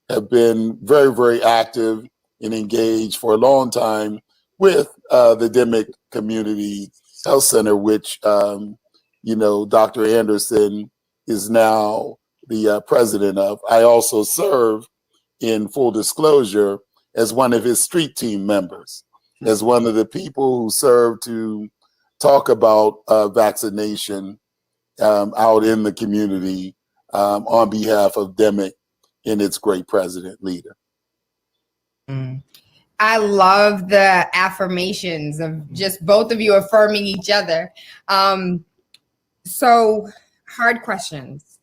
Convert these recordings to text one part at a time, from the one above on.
have been very, very active and engaged for a long time with the Dimock Community Health Center, which, Dr. Anderson is now the president of. I also serve, in full disclosure, as one of his street team members, as one of the people who serve to talk about vaccination out in the community on behalf of Dimock and its great president leader. I love the affirmations of just both of you affirming each other. So hard questions.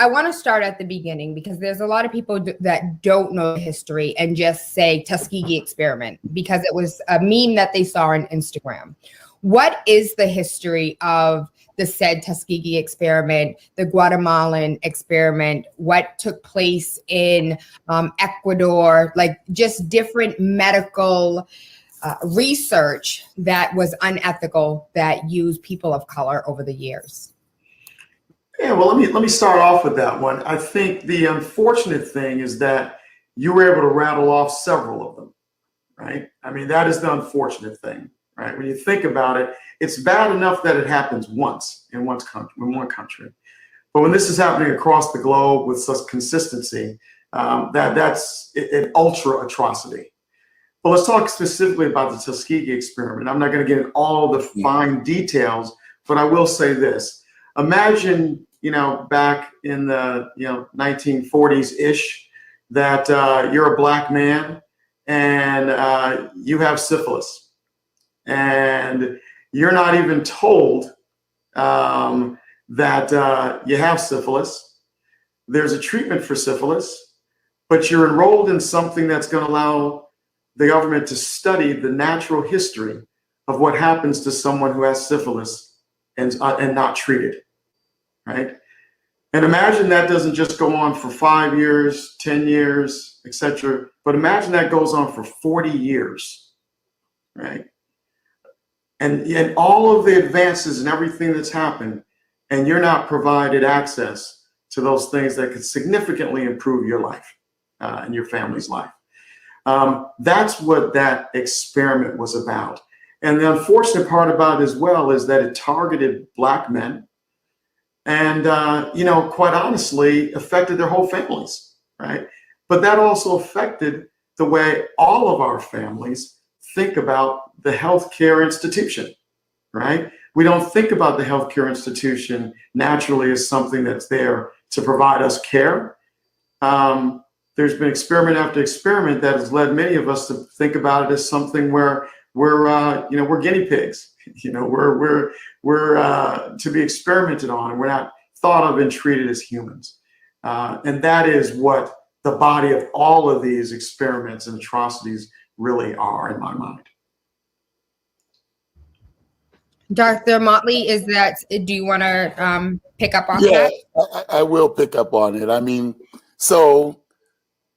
I want to start at the beginning because there's a lot of people that don't know the history and just say Tuskegee experiment because it was a meme that they saw on Instagram. What is the history of the said Tuskegee experiment, the Guatemalan experiment, what took place in Ecuador, like just different medical research that was unethical that used people of color over the years? Yeah, well, let me start off with that one. I think the unfortunate thing is that you were able to rattle off several of them, right? I mean, that is the unfortunate thing, right? When you think about it, it's bad enough that it happens once in one country. But when this is happening across the globe with such consistency, that's an ultra atrocity. But let's talk specifically about the Tuskegee experiment. I'm not going to get into all the fine details, but I will say this. Imagine, back in the 1940s-ish, that you're a black man and you have syphilis, and you're not even told that you have syphilis. There's a treatment for syphilis, but you're enrolled in something that's going to allow the government to study the natural history of what happens to someone who has syphilis and not treated, right? And imagine that doesn't just go on for 5 years, 10 years, etc. But imagine that goes on for 40 years, right? And all of the advances and everything that's happened, and you're not provided access to those things that could significantly improve your life and your family's life. That's what that experiment was about. And the unfortunate part about it as well is that it targeted black men and, quite honestly, affected their whole families, right? But that also affected the way all of our families think about the healthcare institution, right? We don't think about the healthcare institution naturally as something that's there to provide us care. There's been experiment after experiment that has led many of us to think about it as something where we're guinea pigs. We're to be experimented on, and we're not thought of and treated as humans. And that is what the body of all of these experiments and atrocities really are, in my mind. Dr. Motley, do you want to pick up on that? Yeah, I will pick up on it. I mean, so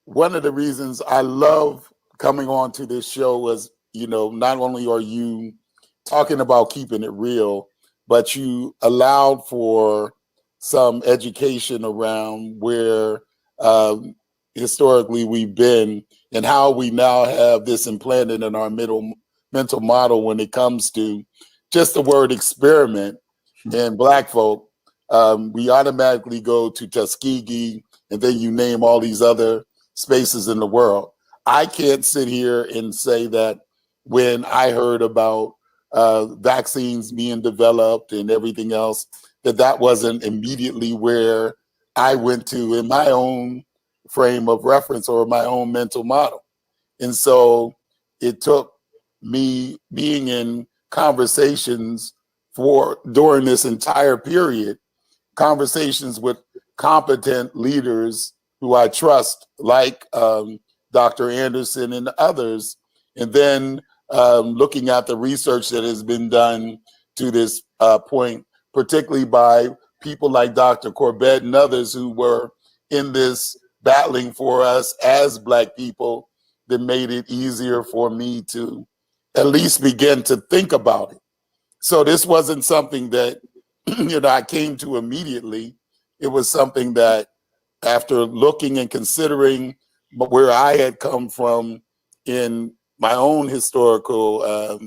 one of the reasons I love coming on to this show was, not only are you talking about keeping it real, but you allowed for some education around where historically we've been and how we now have this implanted in our mental model when it comes to just the word experiment. And Black folk, we automatically go to Tuskegee, and then you name all these other spaces in the world. I can't sit here and say that when I heard about vaccines being developed and everything else, that wasn't immediately where I went to in my own frame of reference or my own mental model. And so it took me being in conversations during this entire period, conversations with competent leaders who I trust, like Dr. Anderson and others, and then looking at the research that has been done to this point, particularly by people like Dr. Corbett and others who were in this battling for us as Black people, that made it easier for me to at least begin to think about it. So this wasn't something that I came to immediately. It was something that after looking and considering where I had come from in my own historical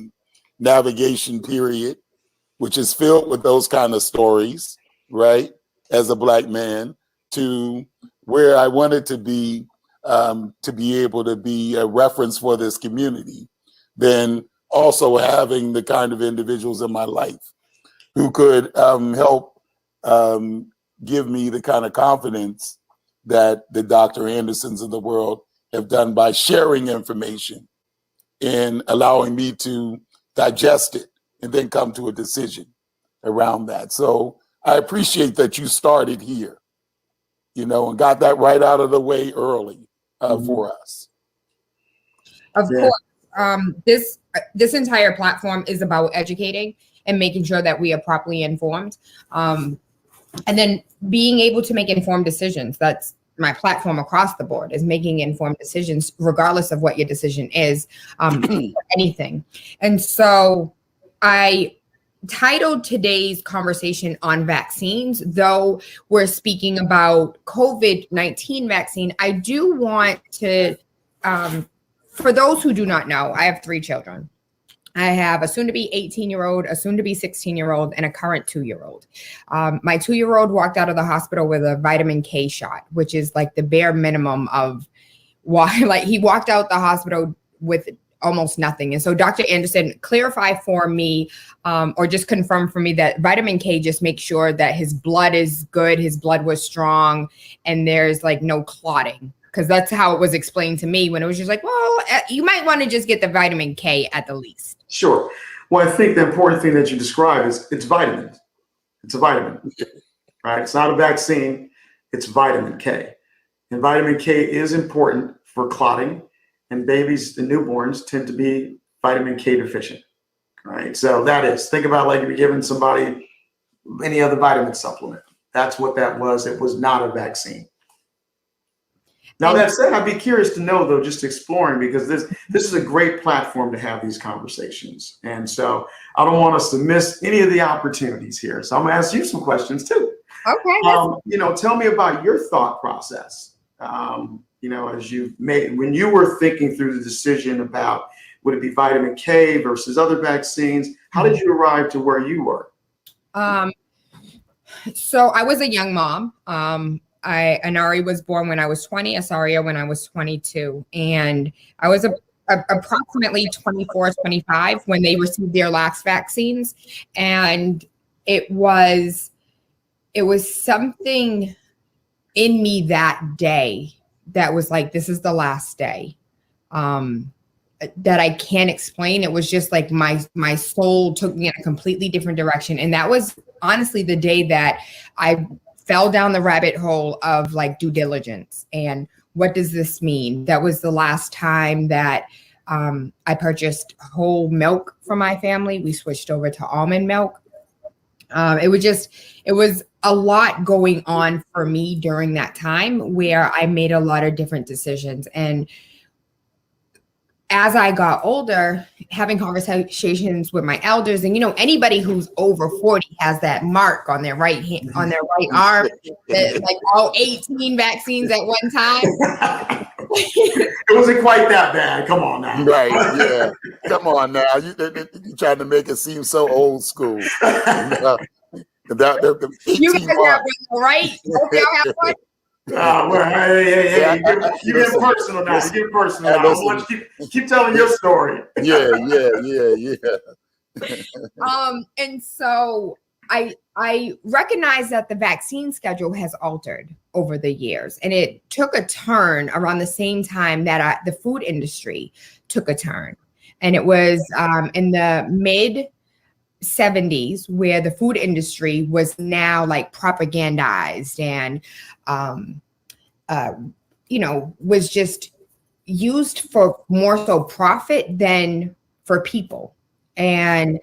navigation period, which is filled with those kind of stories, right? As a Black man, to where I wanted to be able to be a reference for this community, then also having the kind of individuals in my life who could help give me the kind of confidence that the Dr. Andersons of the world have done by sharing information and allowing me to digest it and then come to a decision around that. So I appreciate that you started here, and got that right out of the way early for us. Of course, this entire platform is about educating and making sure that we are properly informed, and then being able to make informed decisions. That's my platform across the board, is making informed decisions, regardless of what your decision is, for anything. And so I titled today's conversation on vaccines, though we're speaking about COVID-19 vaccine. I do want to, for those who do not know, I have 3 children. I have a soon-to-be 18-year-old, a soon-to-be 16-year-old, and a current 2-year-old. My 2-year-old walked out of the hospital with a vitamin K shot, which is like the bare minimum of why. Like, he walked out the hospital with almost nothing. And so, Dr. Anderson, clarify for me, or just confirm for me, that vitamin K just makes sure that his blood is good, his blood was strong, and there's like no clotting. Because that's how it was explained to me, when it was just like, well, you might want to just get the vitamin K at the least. Sure. Well, I think the important thing that you described is it's vitamins. It's a vitamin, right? It's not a vaccine. It's vitamin K. And vitamin K is important for clotting. And babies and newborns tend to be vitamin K deficient, right? So that is, think about like if you're giving somebody any other vitamin supplement. That's what that was. It was not a vaccine. Now, that said, I'd be curious to know, though, just exploring, because this is a great platform to have these conversations. And so I don't want us to miss any of the opportunities here. So I'm going to ask you some questions, too. Okay. Tell me about your thought process, as you made, when you were thinking through the decision about would it be vitamin K versus other vaccines, how did you arrive to where you were? So I was a young mom. Anari was born when I was 20, Asaria when I was 22. And I was approximately 24, 25 when they received their last vaccines. And it was something in me that day that was like, this is the last day, that I can't explain. It was just like my soul took me in a completely different direction. And that was honestly the day that I fell down the rabbit hole of like due diligence and what does this mean? That was the last time that I purchased whole milk for my family. We switched over to almond milk. It was a lot going on for me during that time where I made a lot of different decisions. And as I got older, having conversations with my elders, and anybody who's over 40 has that mark on their right hand, on their right arm, like all 18 vaccines at one time. It wasn't quite that bad. Come on now. Right? Yeah. Come on now. You trying to make it seem so old school. You guys have one, right? Hope y'all have one. Hey, you get personal now. You get personal now. I want you to keep telling your story. Yeah. And so I recognize that the vaccine schedule has altered over the years, and it took a turn around the same time that the food industry took a turn. And it was in the mid 70s where the food industry was now like propagandized and was just used for more so profit than for people. And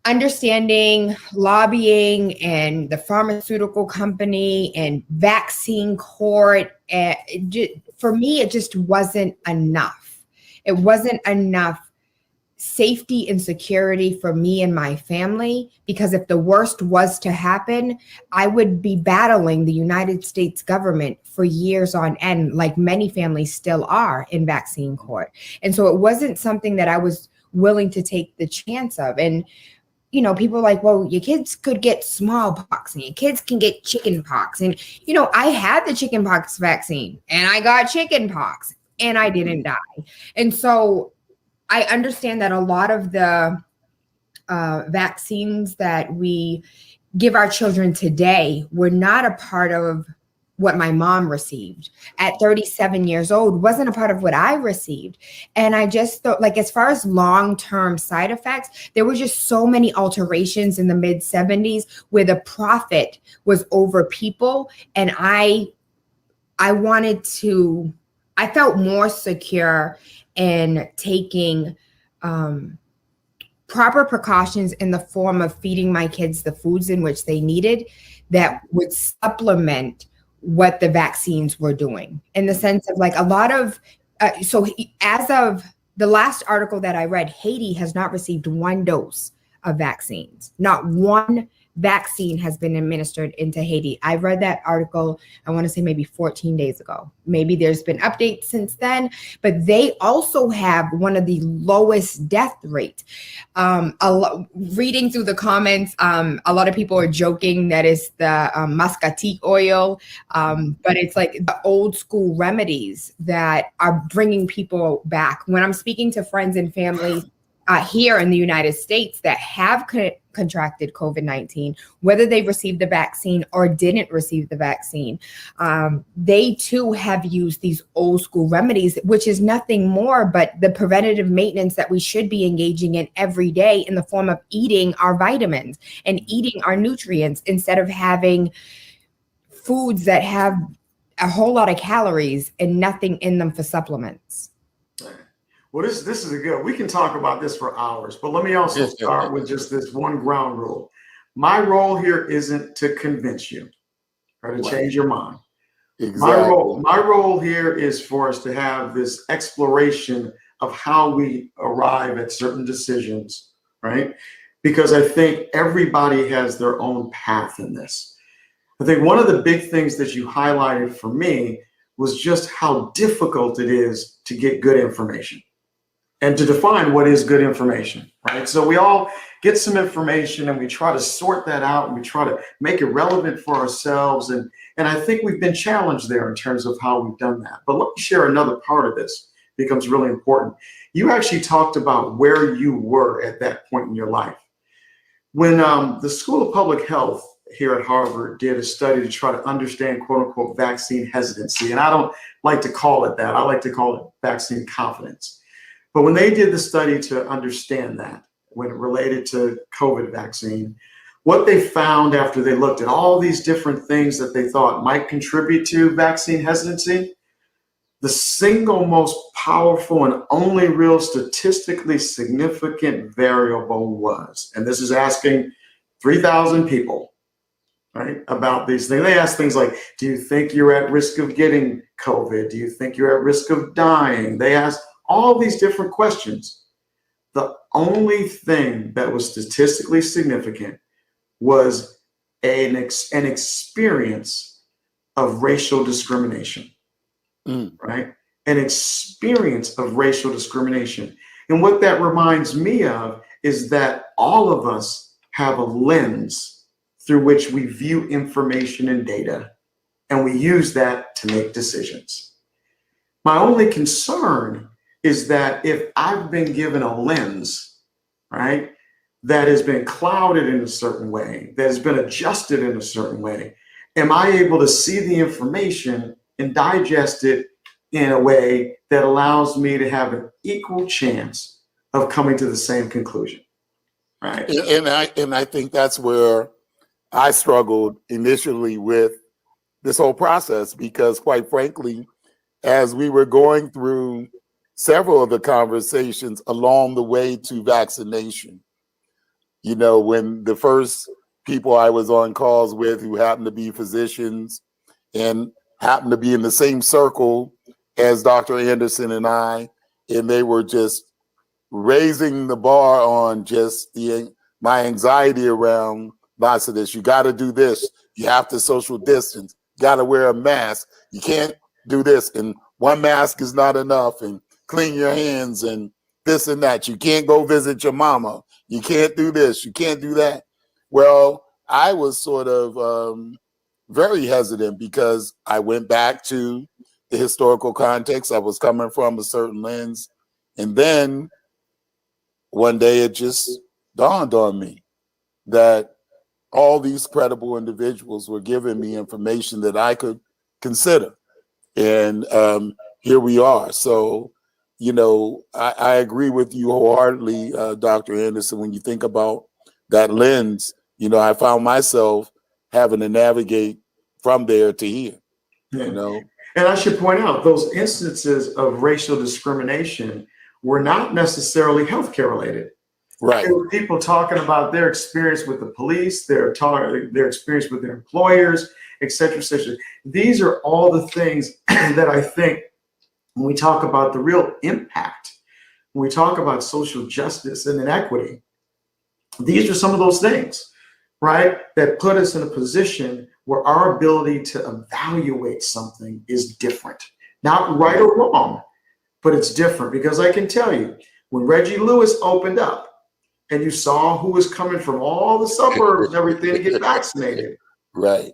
understanding lobbying and the pharmaceutical company and vaccine court, for me, it just wasn't enough. It wasn't enough safety and security for me and my family, because if the worst was to happen, I would be battling the United States government for years on end, like many families still are in vaccine court. And so it wasn't something that I was willing to take the chance of. And you know, people are like, well, your kids could get smallpox and your kids can get chicken pox. And, you know, I had the chicken pox vaccine and I got chicken pox and I didn't die. And so I understand that a lot of the vaccines that we give our children today were not a part of what my mom received at 37 years old, wasn't a part of what I received. And I just thought, like, as far as long-term side effects, there were just so many alterations in the mid 70s where the profit was over people. And I felt more secure in taking proper precautions in the form of feeding my kids the foods in which they needed that would supplement what the vaccines were doing, in the sense of like a lot of, so as of the last article that I read, Haiti has not received one dose of vaccines. Not one vaccine has been administered into Haiti. I read that article, I want to say maybe 14 days ago. Maybe there's been updates since then, but they also have one of the lowest death rates. Reading through the comments, a lot of people are joking that it's the muscatite oil, but it's like the old school remedies that are bringing people back. When I'm speaking to friends and family here in the United States that have contracted COVID-19, whether they received the vaccine or didn't receive the vaccine, they too have used these old school remedies, which is nothing more but the preventative maintenance that we should be engaging in every day in the form of eating our vitamins and eating our nutrients instead of having foods that have a whole lot of calories and nothing in them for supplements. Well, this is a good, we can talk about this for hours, but let me also start with just this one ground rule. My role here isn't to convince you or to change your mind. Exactly. My role here is for us to have this exploration of how we arrive at certain decisions, right? Because I think everybody has their own path in this. I think one of the big things that you highlighted for me was just how difficult it is to get good information and to define what is good information, right? So we all get some information and we try to sort that out and we try to make it relevant for ourselves. And I think we've been challenged there in terms of how we've done that. But let me share another part of this, becomes really important. You actually talked about where you were at that point in your life. When the School of Public Health here at Harvard did a study to try to understand, quote unquote, vaccine hesitancy. And I don't like to call it that. I like to call it vaccine confidence. But when they did the study to understand that, when it related to COVID vaccine, what they found after they looked at all these different things that they thought might contribute to vaccine hesitancy, the single most powerful and only real statistically significant variable was, and this is asking 3,000 people, right, about these things. They asked things like, do you think you're at risk of getting COVID? Do you think you're at risk of dying? They asked all these different questions. The only thing that was statistically significant was an experience of racial discrimination, right? An experience of racial discrimination. And what that reminds me of is that all of us have a lens through which we view information and data, and we use that to make decisions. My only concern is that if I've been given a lens, right, that has been clouded in a certain way, that has been adjusted in a certain way, am I able to see the information and digest it in a way that allows me to have an equal chance of coming to the same conclusion, right? And I think that's where I struggled initially with this whole process, because quite frankly, as we were going through several of the conversations along the way to vaccination, you know, when the first people I was on calls with who happened to be physicians and happened to be in the same circle as Dr. Anderson and I, and they were just raising the bar on just my anxiety around lots of this. You got to do this. You have to social distance. You got to wear a mask. You can't do this. And one mask is not enough. And clean your hands and this and that. You can't go visit your mama. You can't do this. You can't do that. Well, I was sort of very hesitant because I went back to the historical context. I was coming from a certain lens. And then one day it just dawned on me that all these credible individuals were giving me information that I could consider. And here we are. So, you know, I agree with you wholeheartedly, Dr. Anderson, when you think about that lens. You know, I found myself having to navigate from there to here, you know. And I should point out, those instances of racial discrimination were not necessarily healthcare related. Right. There were people talking about their experience with the police, their experience with their employers, et cetera, et cetera. These are all the things that I think when we talk about the real impact, when we talk about social justice and inequity, these are some of those things, right, that put us in a position where our ability to evaluate something is different. Not right or wrong, but it's different. Because I can tell you, when Reggie Lewis opened up and you saw who was coming from all the suburbs and everything to get vaccinated, right?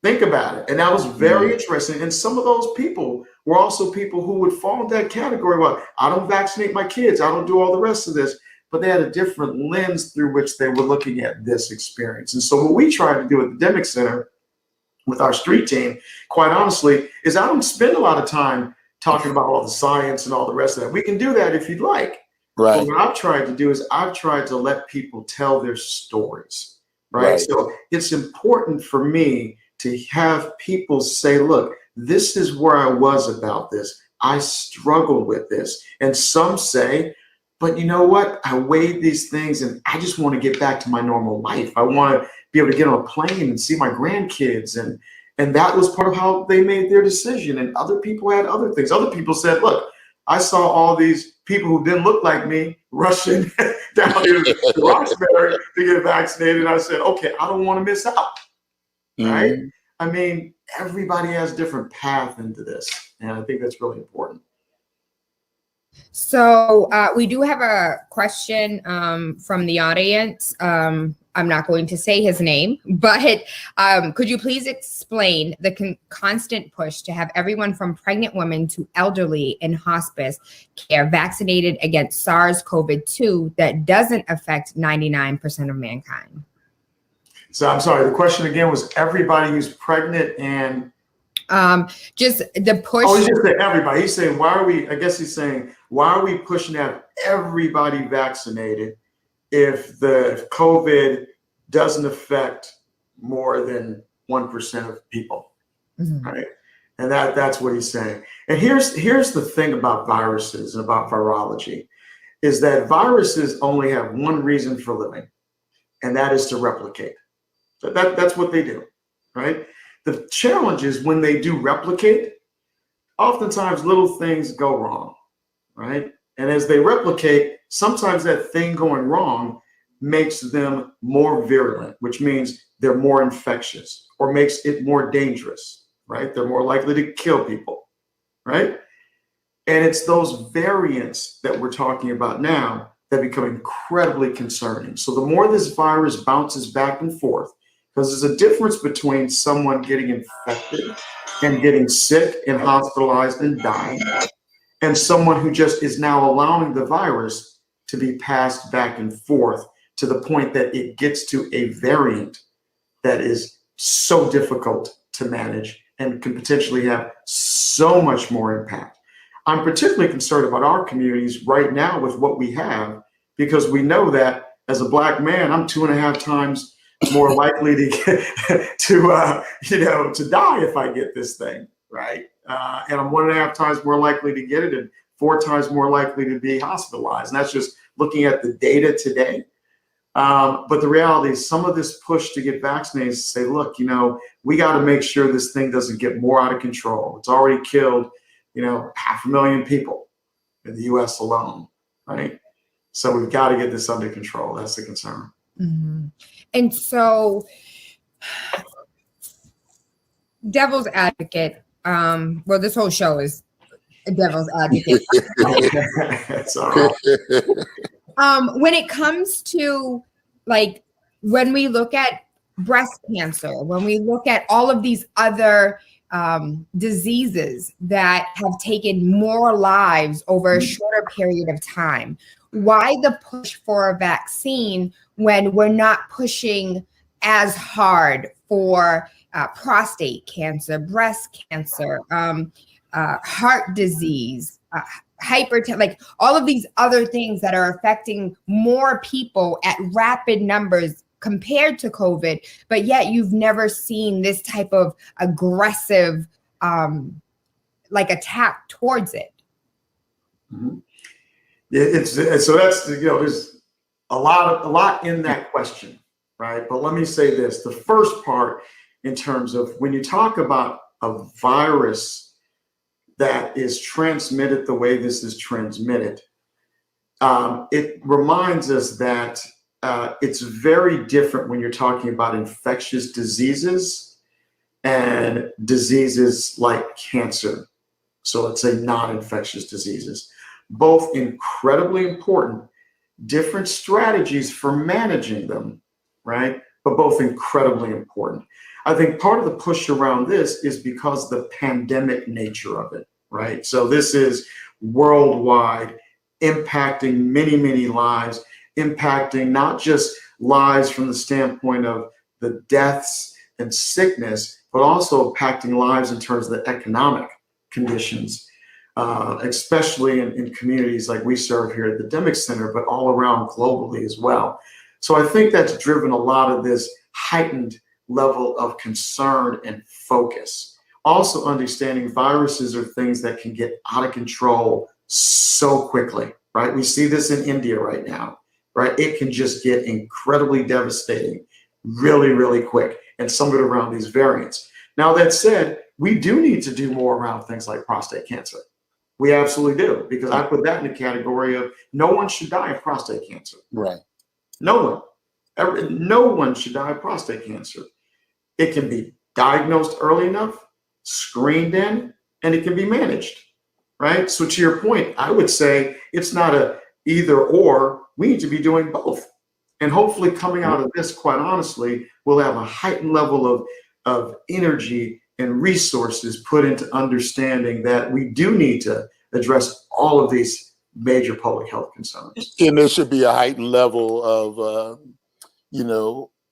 Think about it. And that was very interesting. And some of those people were also people who would fall in that category. Well, I don't vaccinate my kids. I don't do all the rest of this. But they had a different lens through which they were looking at this experience. And so what we try to do at the Dimock Center with our street team, quite honestly, is I don't spend a lot of time talking about all the science and all the rest of that. We can do that if you'd like. Right. But what I've tried to do is I've tried to let people tell their stories, right? So it's important for me to have people say, look, this is where I was about this. I struggled with this. And some say, but you know what? I weighed these things and I just want to get back to my normal life. I want to be able to get on a plane and see my grandkids. And that was part of how they made their decision. And other people had other things. Other people said, look, I saw all these people who didn't look like me rushing down to Roxbury to get vaccinated. And I said, okay, I don't want to miss out. Right? I mean, everybody has a different path into this. And I think that's really important. So we do have a question from the audience. I'm not going to say his name, but could you please explain the constant push to have everyone from pregnant women to elderly in hospice care vaccinated against SARS-CoV-2 that doesn't affect 99% of mankind? So I'm sorry, the question again was everybody who's pregnant and just the push. Oh, he's just saying everybody. He's saying, why are we pushing to have everybody vaccinated if COVID doesn't affect more than 1% of people, right? And that's what he's saying. And here's the thing about viruses and about virology, is that viruses only have one reason for living, and that is to replicate. So that's what they do, right? The challenge is when they do replicate, oftentimes little things go wrong, right? And as they replicate, sometimes that thing going wrong makes them more virulent, which means they're more infectious or makes it more dangerous, right? They're more likely to kill people, right? And it's those variants that we're talking about now that become incredibly concerning. So the more this virus bounces back and forth, because there's a difference between someone getting infected and getting sick and hospitalized and dying, and someone who just is now allowing the virus to be passed back and forth to the point that it gets to a variant that is so difficult to manage and can potentially have so much more impact. I'm particularly concerned about our communities right now with what we have, because we know that as a Black man, I'm 2.5 times more likely to get to die if I get this thing, right? And I'm 1.5 times more likely to get it and 4 times more likely to be hospitalized. And that's just looking at the data today. But the reality is some of this push to get vaccinated is to say, look, we got to make sure this thing doesn't get more out of control. It's already killed, 500,000 people. in the US alone, right? So we've got to get this under control. That's the concern. Mm-hmm. And so, devil's advocate, well, this whole show is a devil's advocate. That's all right. When it comes to, like, when we look at breast cancer, when we look at all of these other diseases that have taken more lives over a shorter period of time, why the push for a vaccine when we're not pushing as hard for prostate cancer, breast cancer, heart disease, hypertension, like all of these other things that are affecting more people at rapid numbers compared to COVID, but yet you've never seen this type of aggressive like attack towards it. Mm-hmm. It's so that's, there's a lot in that question, right? But let me say this: the first part, in terms of when you talk about a virus that is transmitted the way this is transmitted, it reminds us that it's very different when you're talking about infectious diseases and diseases like cancer. So let's say non-infectious diseases, both incredibly important, different strategies for managing them, right? But both incredibly important. I think part of the push around this is because of the pandemic nature of it, right? So this is worldwide, impacting many, many lives, impacting not just lives from the standpoint of the deaths and sickness, but also impacting lives in terms of the economic conditions, especially in communities like we serve here at the Dimock Center, but all around globally as well. So I think that's driven a lot of this heightened level of concern and focus. Also understanding viruses are things that can get out of control so quickly, right? We see this in India right now, right? It can just get incredibly devastating really, really quick, and some of it around these variants. Now, that said, we do need to do more around things like prostate cancer. We absolutely do, because I put that in the category of no one should die of prostate cancer. Right. No one. No one should die of prostate cancer. It can be diagnosed early enough, screened in, and it can be managed, right? So to your point, I would say it's not a either or. We need to be doing both. And hopefully coming out of this, quite honestly, we'll have a heightened level of energy and resources put into understanding that we do need to address all of these major public health concerns. And there should be a heightened level of,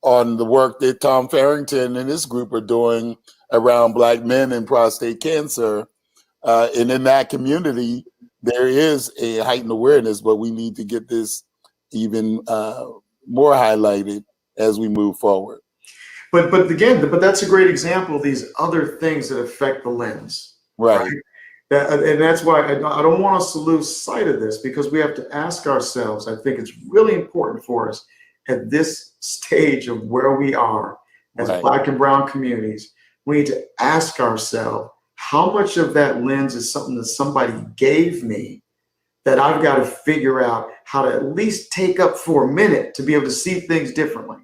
on the work that Tom Farrington and his group are doing around Black men and prostate cancer. And in that community, there is a heightened awareness, but we need to get this even more highlighted as we move forward. But that's a great example of these other things that affect the lens. Right. And that's why I don't want us to lose sight of this, because we have to ask ourselves, I think it's really important for us at this stage of where we are as Black and brown communities, we need to ask ourselves, how much of that lens is something that somebody gave me that I've got to figure out how to at least take up for a minute to be able to see things differently,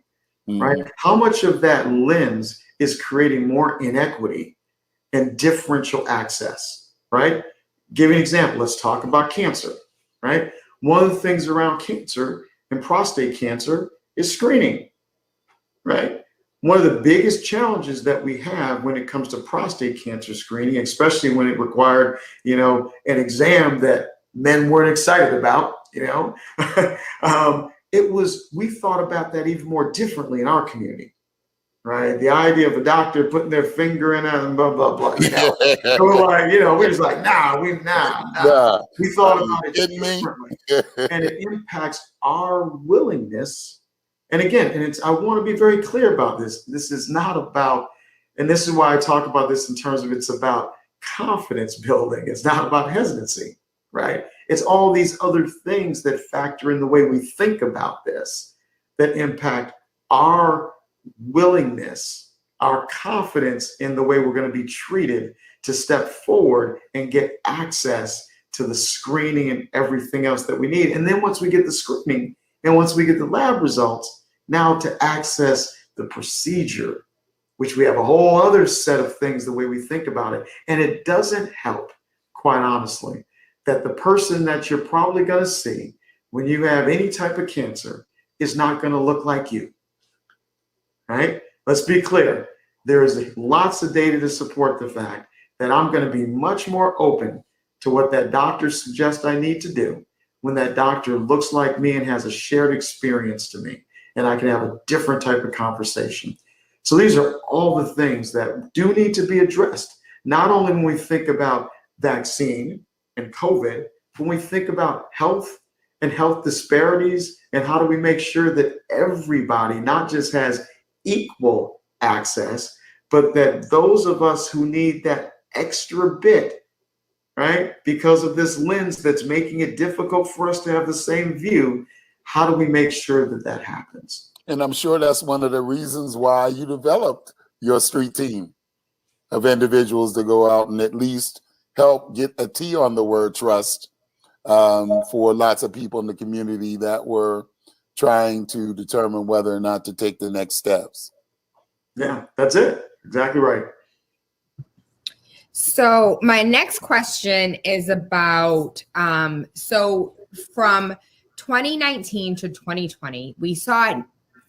right? How much of that lens is creating more inequity and differential access, right? Give you an example. Let's talk about cancer, right? One of the things around cancer and prostate cancer is screening, right? One of the biggest challenges that we have when it comes to prostate cancer screening, especially when it required, an exam that men weren't excited about, we thought about that even more differently in our community, right? The idea of a doctor putting their finger in it and blah, blah, blah. So we're like, we're just like, nah. We thought about it differently. And it impacts our willingness. And again, I want to be very clear about this. This is not about, and this is why I talk about this in terms of it's about confidence building. It's not about hesitancy, right? It's all these other things that factor in the way we think about this that impact our willingness, our confidence in the way we're going to be treated to step forward and get access to the screening and everything else that we need. And then once we get the screening and once we get the lab results, now to access the procedure, which we have a whole other set of things the way we think about it. And it doesn't help, quite honestly, that the person that you're probably going to see when you have any type of cancer is not going to look like you, right? Let's be clear. There is lots of data to support the fact that I'm going to be much more open to what that doctor suggests I need to do when that doctor looks like me and has a shared experience to me, and I can have a different type of conversation. So these are all the things that do need to be addressed, not only when we think about vaccine and COVID, but when we think about health and health disparities, and how do we make sure that everybody not just has equal access, but that those of us who need that extra bit, right, because of this lens that's making it difficult for us to have the same view, how do we make sure that that happens? And I'm sure that's one of the reasons why you developed your street team of individuals to go out and at least help get a T on the word trust for lots of people in the community that were trying to determine whether or not to take the next steps. Yeah, that's it. Exactly right. So my next question is about, so from 2019 to 2020, we saw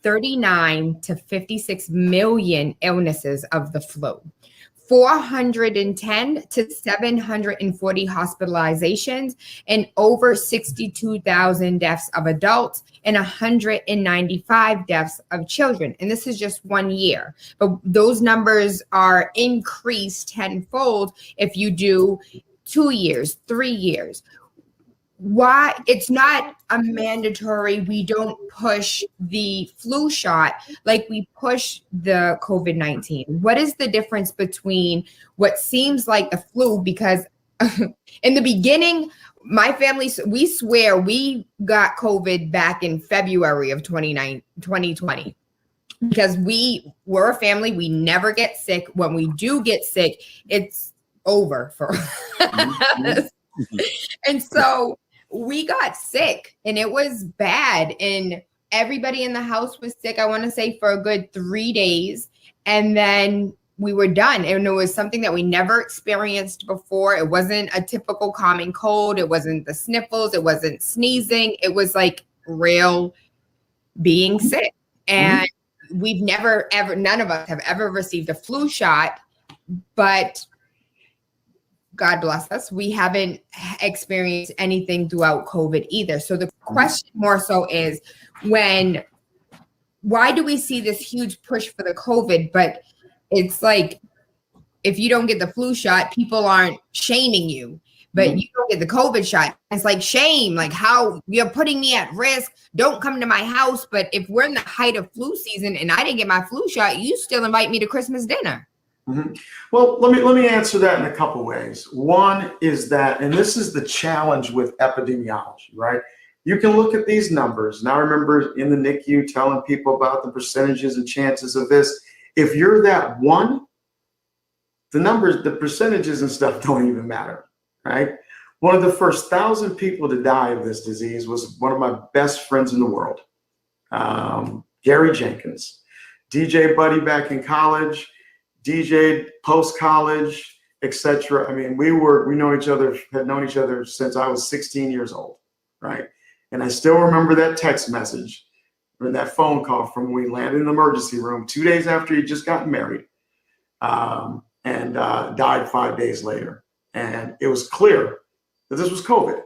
39 to 56 million illnesses of the flu, 410 to 740 hospitalizations, and over 62,000 deaths of adults and 195 deaths of children. And this is just 1 year, but those numbers are increased tenfold if you do 2 years, 3 years. Why it's not a mandatory, we don't push the flu shot like we push the COVID-19. What is the difference between what seems like the flu? Because in the beginning, my family, we swear we got COVID back in February of 2020. Because we were a family, we never get sick. When we do get sick, it's over for us. And so we got sick and it was bad. And everybody in the house was sick, I want to say, for a good 3 days. And then we were done. And it was something that we never experienced before. It wasn't a typical common cold. It wasn't the sniffles. It wasn't sneezing. It was like real being sick. And we've never, ever, none of us have ever received a flu shot, but God bless us, we haven't experienced anything throughout COVID either. So the question more so is why do we see this huge push for the COVID? But it's like, if you don't get the flu shot, people aren't shaming you, but you don't get the COVID shot. It's like shame, like how you're putting me at risk. Don't come to my house. But if we're in the height of flu season and I didn't get my flu shot, you still invite me to Christmas dinner. Well, let me answer that in a couple ways. One is that, and this is the challenge with epidemiology, right? You can look at these numbers. And I remember in the NICU telling people about the percentages and chances of this. If you're that one, the numbers, the percentages and stuff don't even matter, right? One of the first 1,000 people to die of this disease was one of my best friends in the world, Gary Jenkins, DJ buddy back in college, DJ post-college, etc. I mean, we know each other, had known each other since I was 16 years old, right? And I still remember that text message or that phone call from when we landed in the emergency room 2 days after he just got married and died 5 days later. And it was clear that this was COVID,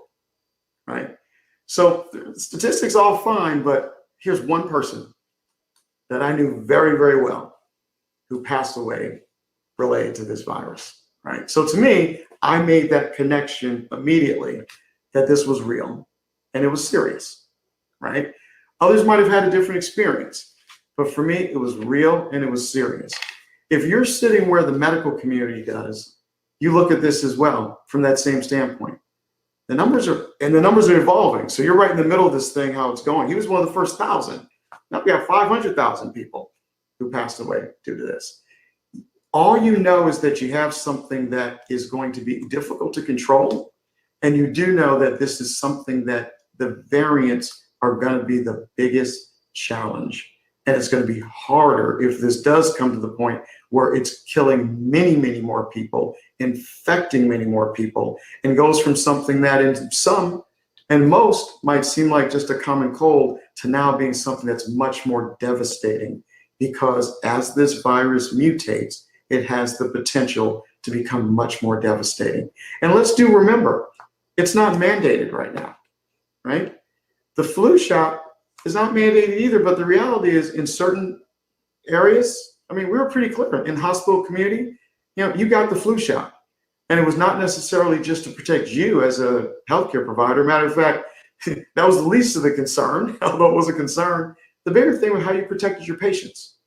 right? So statistics all fine, but here's one person that I knew very, very well who passed away related to this virus, right? So to me, I made that connection immediately that this was real and it was serious, right? Others might have had a different experience, but for me, it was real and it was serious. If you're sitting where the medical community does, you look at this as well from that same standpoint. The numbers are evolving. So you're right in the middle of this thing, how it's going. He was one of the first 1,000. Now we have 500,000 people who passed away due to this. All you know is that you have something that is going to be difficult to control, And you do know that this is something that the variants are going to be the biggest challenge. And it's going to be harder if this does come to the point where it's killing many, many more people, infecting many more people, and goes from something that in some and most might seem like just a common cold to now being something that's much more devastating, because as this virus mutates, it has the potential to become much more devastating. And let's remember, it's not mandated right now, right? The flu shot is not mandated either, but the reality is in certain areas, I mean, we were pretty clear in hospital community, you got the flu shot. And it was not necessarily just to protect you as a healthcare provider. Matter of fact, that was the least of the concern, although it was a concern. The bigger thing was how you protected your patients,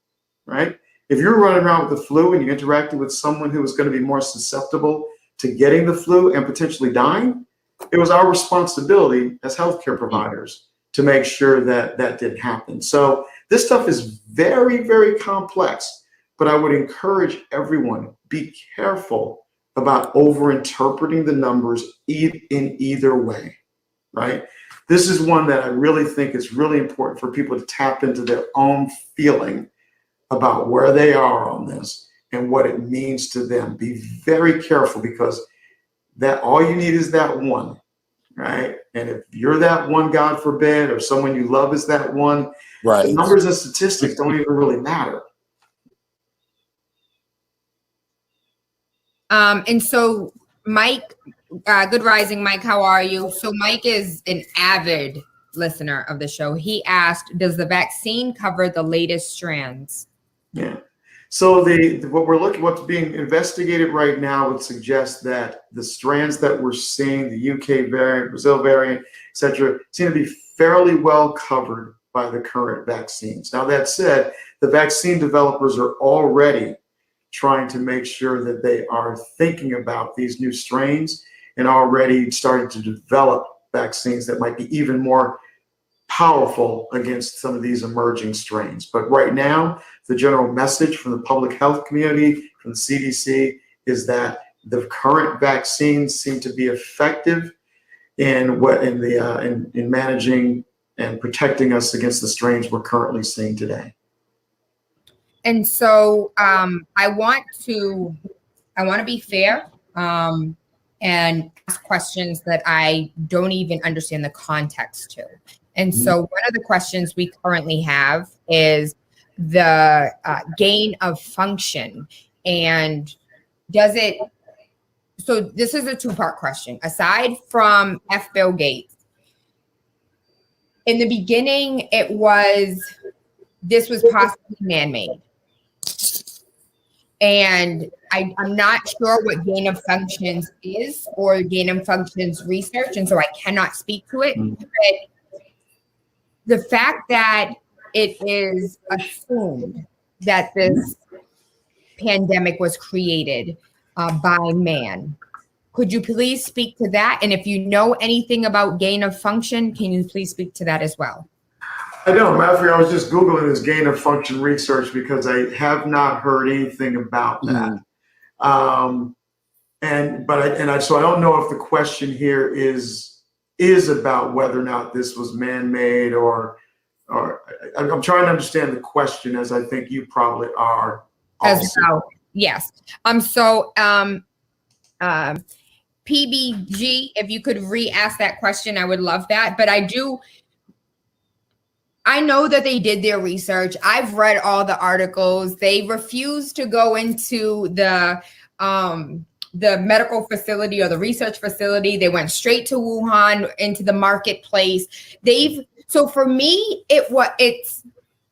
right? If you're running around with the flu and you interacted with someone who was going to be more susceptible to getting the flu and potentially dying, it was our responsibility as healthcare providers to make sure that that didn't happen. So this stuff is very, very complex, but I would encourage everyone, be careful about over-interpreting the numbers in either way, right? This is one that I really think is really important for people to tap into their own feeling about where they are on this and what it means to them. Be very careful, because that all you need is that one, right? And if you're that one, God forbid, or someone you love is that one, Right. the numbers and statistics don't even really matter. And so Mike, good rising, Mike, how are you? So Mike is an avid listener of the show. He asked, does the vaccine cover the latest strands? Yeah. So what's being investigated right now would suggest that the strands that we're seeing, the UK variant, Brazil variant, et cetera, seem to be fairly well covered by the current vaccines. Now, that said, the vaccine developers are already trying to make sure that they are thinking about these new strains and already starting to develop vaccines that might be even more powerful against some of these emerging strains. But right now, the general message from the public health community, from the CDC, is that the current vaccines seem to be effective in managing and protecting us against the strains we're currently seeing today. And so I want to be fair and ask questions that I don't even understand the context to. And so one of the questions we currently have is the gain of function. And so this is a two-part question. Aside from F. Bill Gates, in the beginning, this was possibly man-made. And I'm not sure what gain of functions is or gain of functions research, and so I cannot speak to it. But the fact that it is assumed that this pandemic was created by man, could you please speak to that? And if you know anything about gain of function, can you please speak to that as well? I don't. Matter of fact, I was just Googling this gain of function research because I have not heard anything about that. So I don't know if the question here is about whether or not this was man-made or I'm trying to understand the question, as I think you probably are also. As well, yes. PBG, if you could re-ask that question, I would love that. But I know that they did their research. I've read all the articles. They refused to go into the medical facility or the research facility. They went straight to Wuhan, into the marketplace. So for me,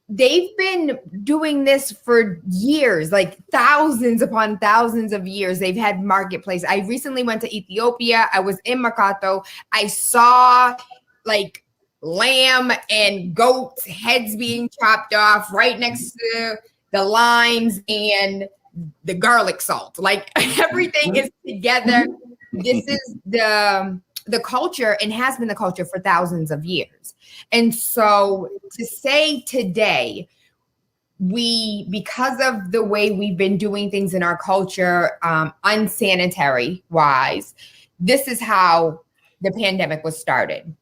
they've been doing this for years, like thousands upon thousands of years. They've had marketplace. I recently went to Ethiopia. I was in Makato. I saw like lamb and goats heads being chopped off right next to the limes and the garlic salt. Like everything is together. This is the culture and has been the culture for thousands of years. And so to say today, because of the way we've been doing things in our culture, unsanitary wise, this is how the pandemic was started.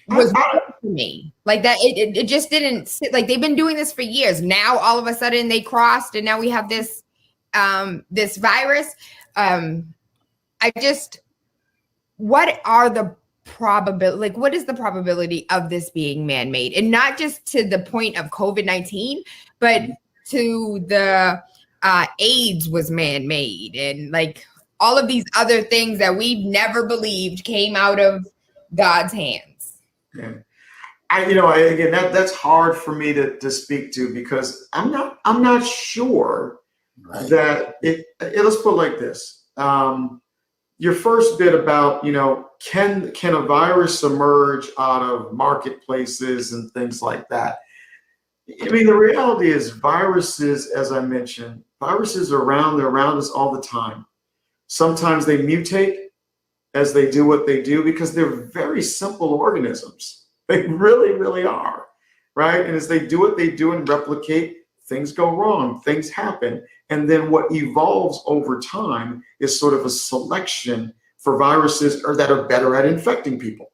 Was weird to me. Like that, it just didn't sit. Like they've been doing this for years. Now all of a sudden they crossed, and now we have this this virus. What are the probability? Like, what is the probability of this being man-made, and not just to the point of COVID-19, but to the AIDS was man-made, and like all of these other things that we've never believed came out of God's hands. Yeah. Again, that's hard for me to speak to, because I'm not sure that let's put it like this. Your first bit about, can a virus emerge out of marketplaces and things like that? I mean, the reality is viruses, as I mentioned, viruses are around. They're around us all the time. Sometimes they mutate as they do what they do, because they're very simple organisms. They really, really are, right? And as they do what they do and replicate, things go wrong, things happen. And then what evolves over time is sort of a selection for viruses that are better at infecting people.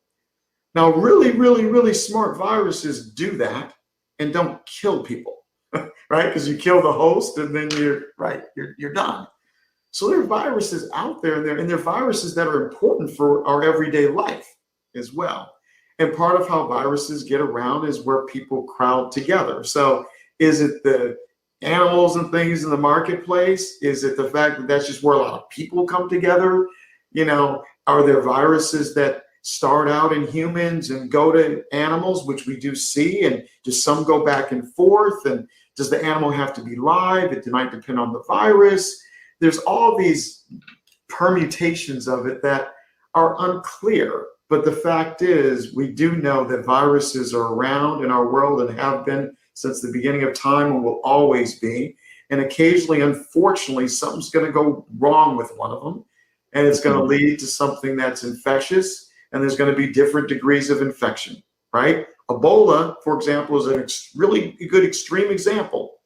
Now, really, really, really smart viruses do that and don't kill people, right? Because you kill the host and then you're done. So there are viruses out there, and they're viruses that are important for our everyday life as well. And part of how viruses get around is where people crowd together. So is it the animals and things in the marketplace? Is it the fact that that's just where a lot of people come together? Are there viruses that start out in humans and go to animals, which we do see, and just some go back and forth? And does the animal have to be live? It might depend on the virus. There's all these permutations of it that are unclear. But the fact is, we do know that viruses are around in our world and have been since the beginning of time and will always be. And occasionally, unfortunately, something's going to go wrong with one of them, and it's going to lead to something that's infectious, and there's going to be different degrees of infection, right? Ebola, for example, is a really good extreme example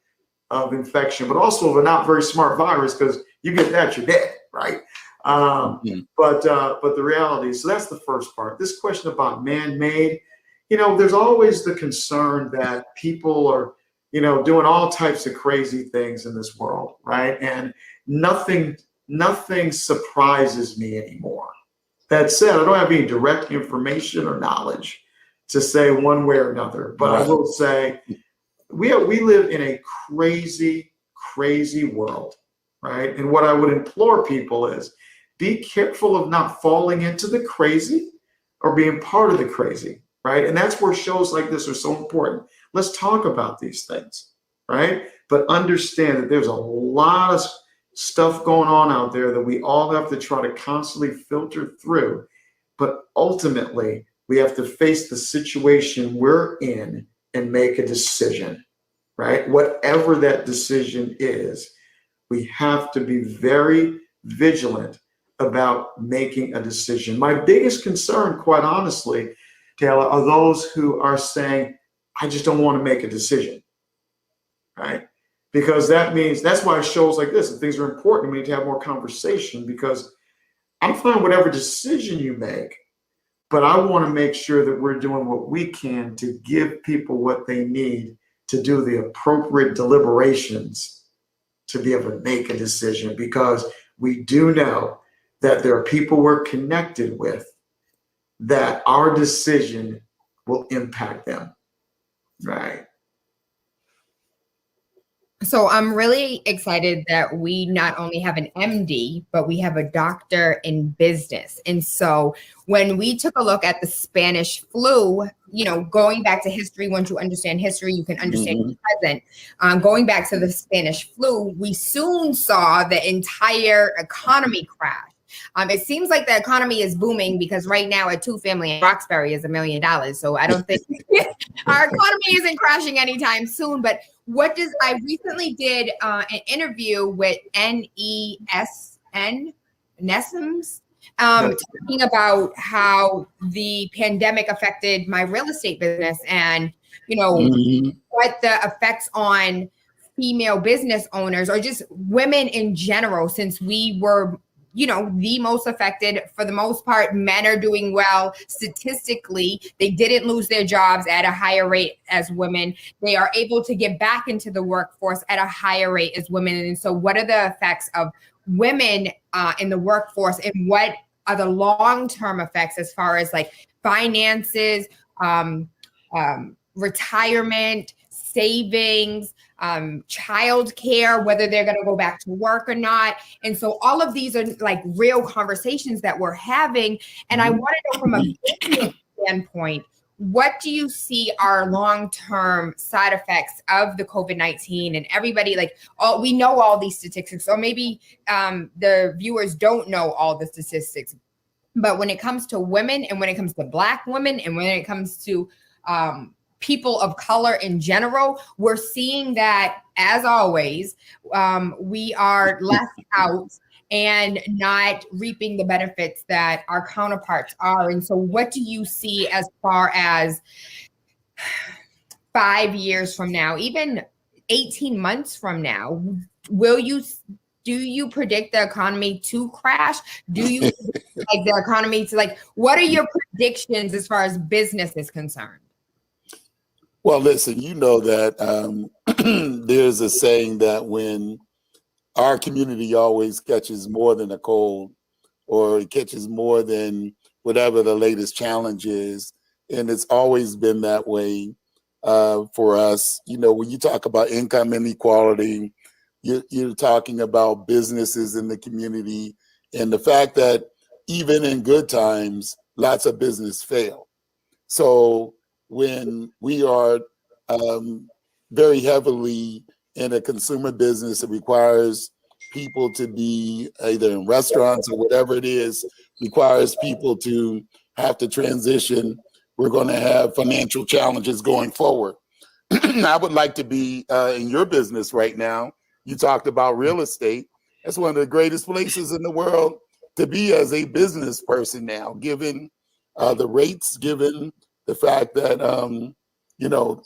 of infection, but also of a not very smart virus, because you get that, you're dead, right? But the reality, so that's the first part. This question about man-made, there's always the concern that people are, doing all types of crazy things in this world, right? And nothing surprises me anymore. That said, I don't have any direct information or knowledge to say one way or another, but I will say we live in a crazy, crazy world, right? And what I would implore people is, be careful of not falling into the crazy or being part of the crazy, right? And that's where shows like this are so important. Let's talk about these things, right? But understand that there's a lot of stuff going on out there that we all have to try to constantly filter through. But ultimately, we have to face the situation we're in and make a decision, right? Whatever that decision is, we have to be very vigilant about making a decision. My biggest concern, quite honestly, Tayla, are those who are saying, I just don't want to make a decision, right? Because that's why shows like this and things are important. We need to have more conversation, because I'm fine whatever decision you make, but I want to make sure that we're doing what we can to give people what they need to do the appropriate deliberations to be able to make a decision, because we do know that there are people we're connected with that our decision will impact them, right? So I'm really excited that we not only have an MD, but we have a doctor in business. And so when we took a look at the Spanish flu, going back to history, once you understand history, you can understand the present. Going back to the Spanish flu, we soon saw the entire economy crash. It seems like the economy is booming, because right now a two-family in Roxbury is $1 million. So I don't think our economy isn't crashing anytime soon. But I recently did an interview with NESMS, talking about how the pandemic affected my real estate business, and what the effects on female business owners, or just women in general, since we were the most affected. For the most part, men are doing well statistically. They didn't lose their jobs at a higher rate as women. They are able to get back into the workforce at a higher rate as women. And so what are the effects of women in the workforce, and what are the long-term effects as far as like finances, retirement, savings, childcare, whether they're going to go back to work or not. And so all of these are like real conversations that we're having. And I want to know from a business standpoint, what do you see are long-term side effects of the COVID-19? And everybody, we know all these statistics, or maybe the viewers don't know all the statistics. But when it comes to women, and when it comes to Black women, and when it comes to people of color in general, we're seeing that, as always, we are left out and not reaping the benefits that our counterparts are. And so what do you see as far as 5 years from now, even 18 months from now? Do you predict the economy to crash? Do you predict the economy to what are your predictions as far as business is concerned? Well, listen, you know that there's a saying that when our community always catches more than a cold, or it catches more than whatever the latest challenge is. And it's always been that way for us. When you talk about income inequality, you're talking about businesses in the community, and the fact that even in good times, lots of business fail. So when we are very heavily in a consumer business, it requires people to be either in restaurants or whatever it is, requires people to have to transition. We're going to have financial challenges going forward. I would like to be in your business right now. You talked about real estate. That's one of the greatest places in the world to be as a business person now, given the rates, given the fact that,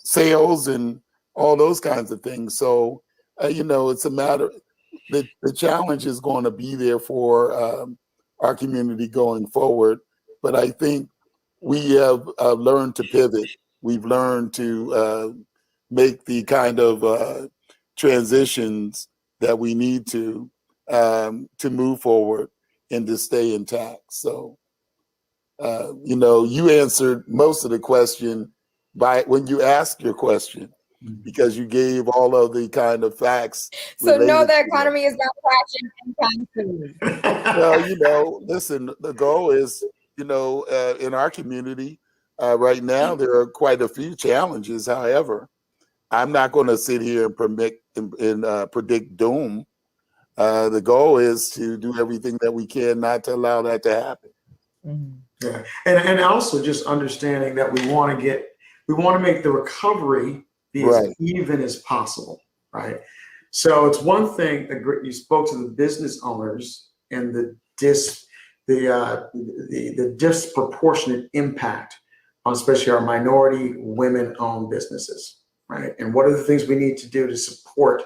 sales and all those kinds of things. So, it's a matter, the challenge is going to be there for our community going forward. But I think we have learned to pivot. We've learned to make the kind of transitions that we need to move forward and to stay intact. So, you answered most of the question when you asked your question, because you gave all of the kind of facts. So no, the economy is not crashing anytime soon. Well, listen, the goal is, in our community right now, there are quite a few challenges. However, I'm not going to sit here and predict doom. The goal is to do everything that we can not to allow that to happen. Mm-hmm. Yeah, and also just understanding that we want to make the recovery be as even as possible, right? So it's one thing you spoke to the business owners and the disproportionate impact on especially our minority women-owned businesses, right? And what are the things we need to do to support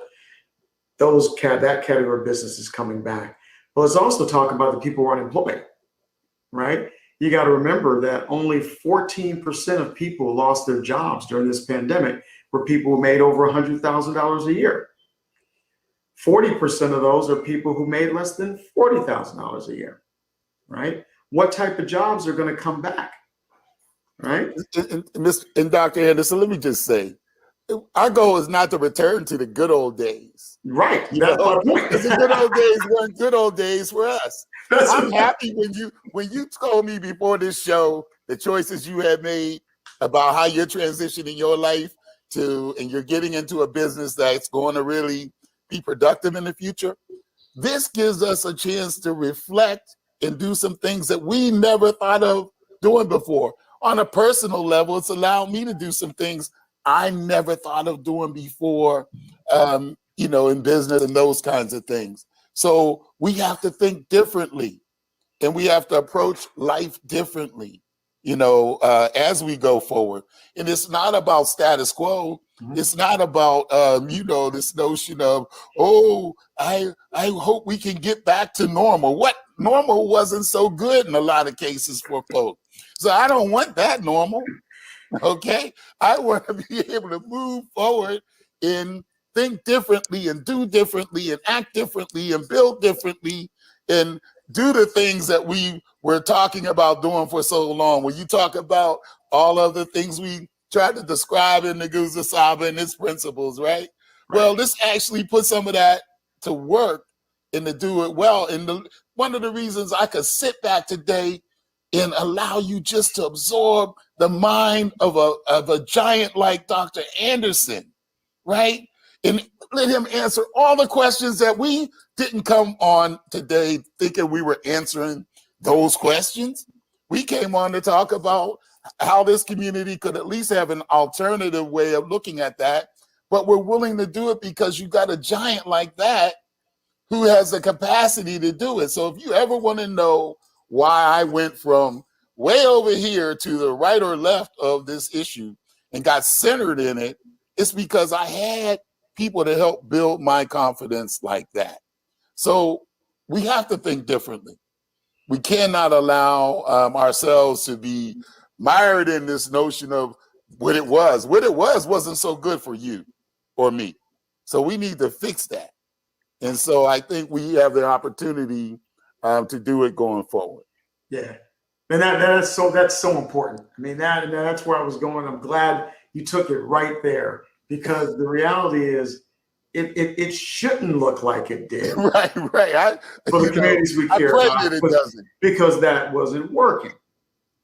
that category of businesses coming back? Well, let's also talk about the people who are unemployed, right? You got to remember that only 14% of people who lost their jobs during this pandemic were people who made over $100,000 a year. 40% of those are people who made less than $40,000 a year, right? What type of jobs are going to come back, right? And Dr. Anderson, let me just say, our goal is not to return to the good old days. Right. That's my point. The good old days weren't good old days for us. I'm happy when you told me before this show the choices you had made about how you're transitioning your life and you're getting into a business that's going to really be productive in the future. This gives us a chance to reflect and do some things that we never thought of doing before. On a personal level, it's allowed me to do some things I never thought of doing before, in business and those kinds of things. So we have to think differently, and we have to approach life differently, as we go forward. And it's not about status quo. Mm-hmm. It's not about, this notion of, I hope we can get back to normal. What normal wasn't so good in a lot of cases for folks. So I don't want that normal. Okay, I want to be able to move forward and think differently and do differently and act differently and build differently and do the things that we were talking about doing for so long. When you talk about all of the things we tried to describe in the Guza Saba and its principles, right? Well, this actually put some of that to work and to do it well. And one of the reasons I could sit back today and allow you just to absorb the mind of a giant like Dr. Anderson, right? And let him answer all the questions that we didn't come on today thinking we were answering those questions. We came on to talk about how this community could at least have an alternative way of looking at that. But we're willing to do it because you got a giant like that who has the capacity to do it. So if you ever want to know why I went from way over here to the right or left of this issue and got centered in it, it's because I had people to help build my confidence like that. So we have to think differently. We cannot allow ourselves to be mired in this notion of what it was. What it was wasn't so good for you or me. So we need to fix that. And so I think we have the opportunity to do it going forward. Yeah. And that's so important. I mean, that's where I was going. I'm glad you took it right there, because the reality is it shouldn't look like it did. Right. For the communities we care about, it doesn't. Because that wasn't working.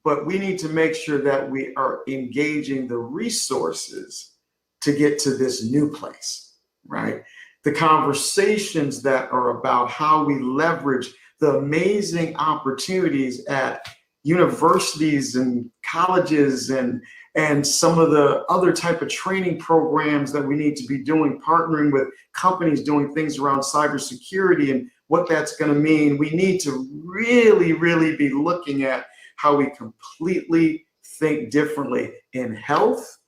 But we need to make sure that we are engaging the resources to get to this new place, right? The conversations that are about how we leverage the amazing opportunities at universities and colleges and some of the other type of training programs that we need to be doing, partnering with companies doing things around cybersecurity and what that's going to mean. We need to really, really be looking at how we completely think differently in health,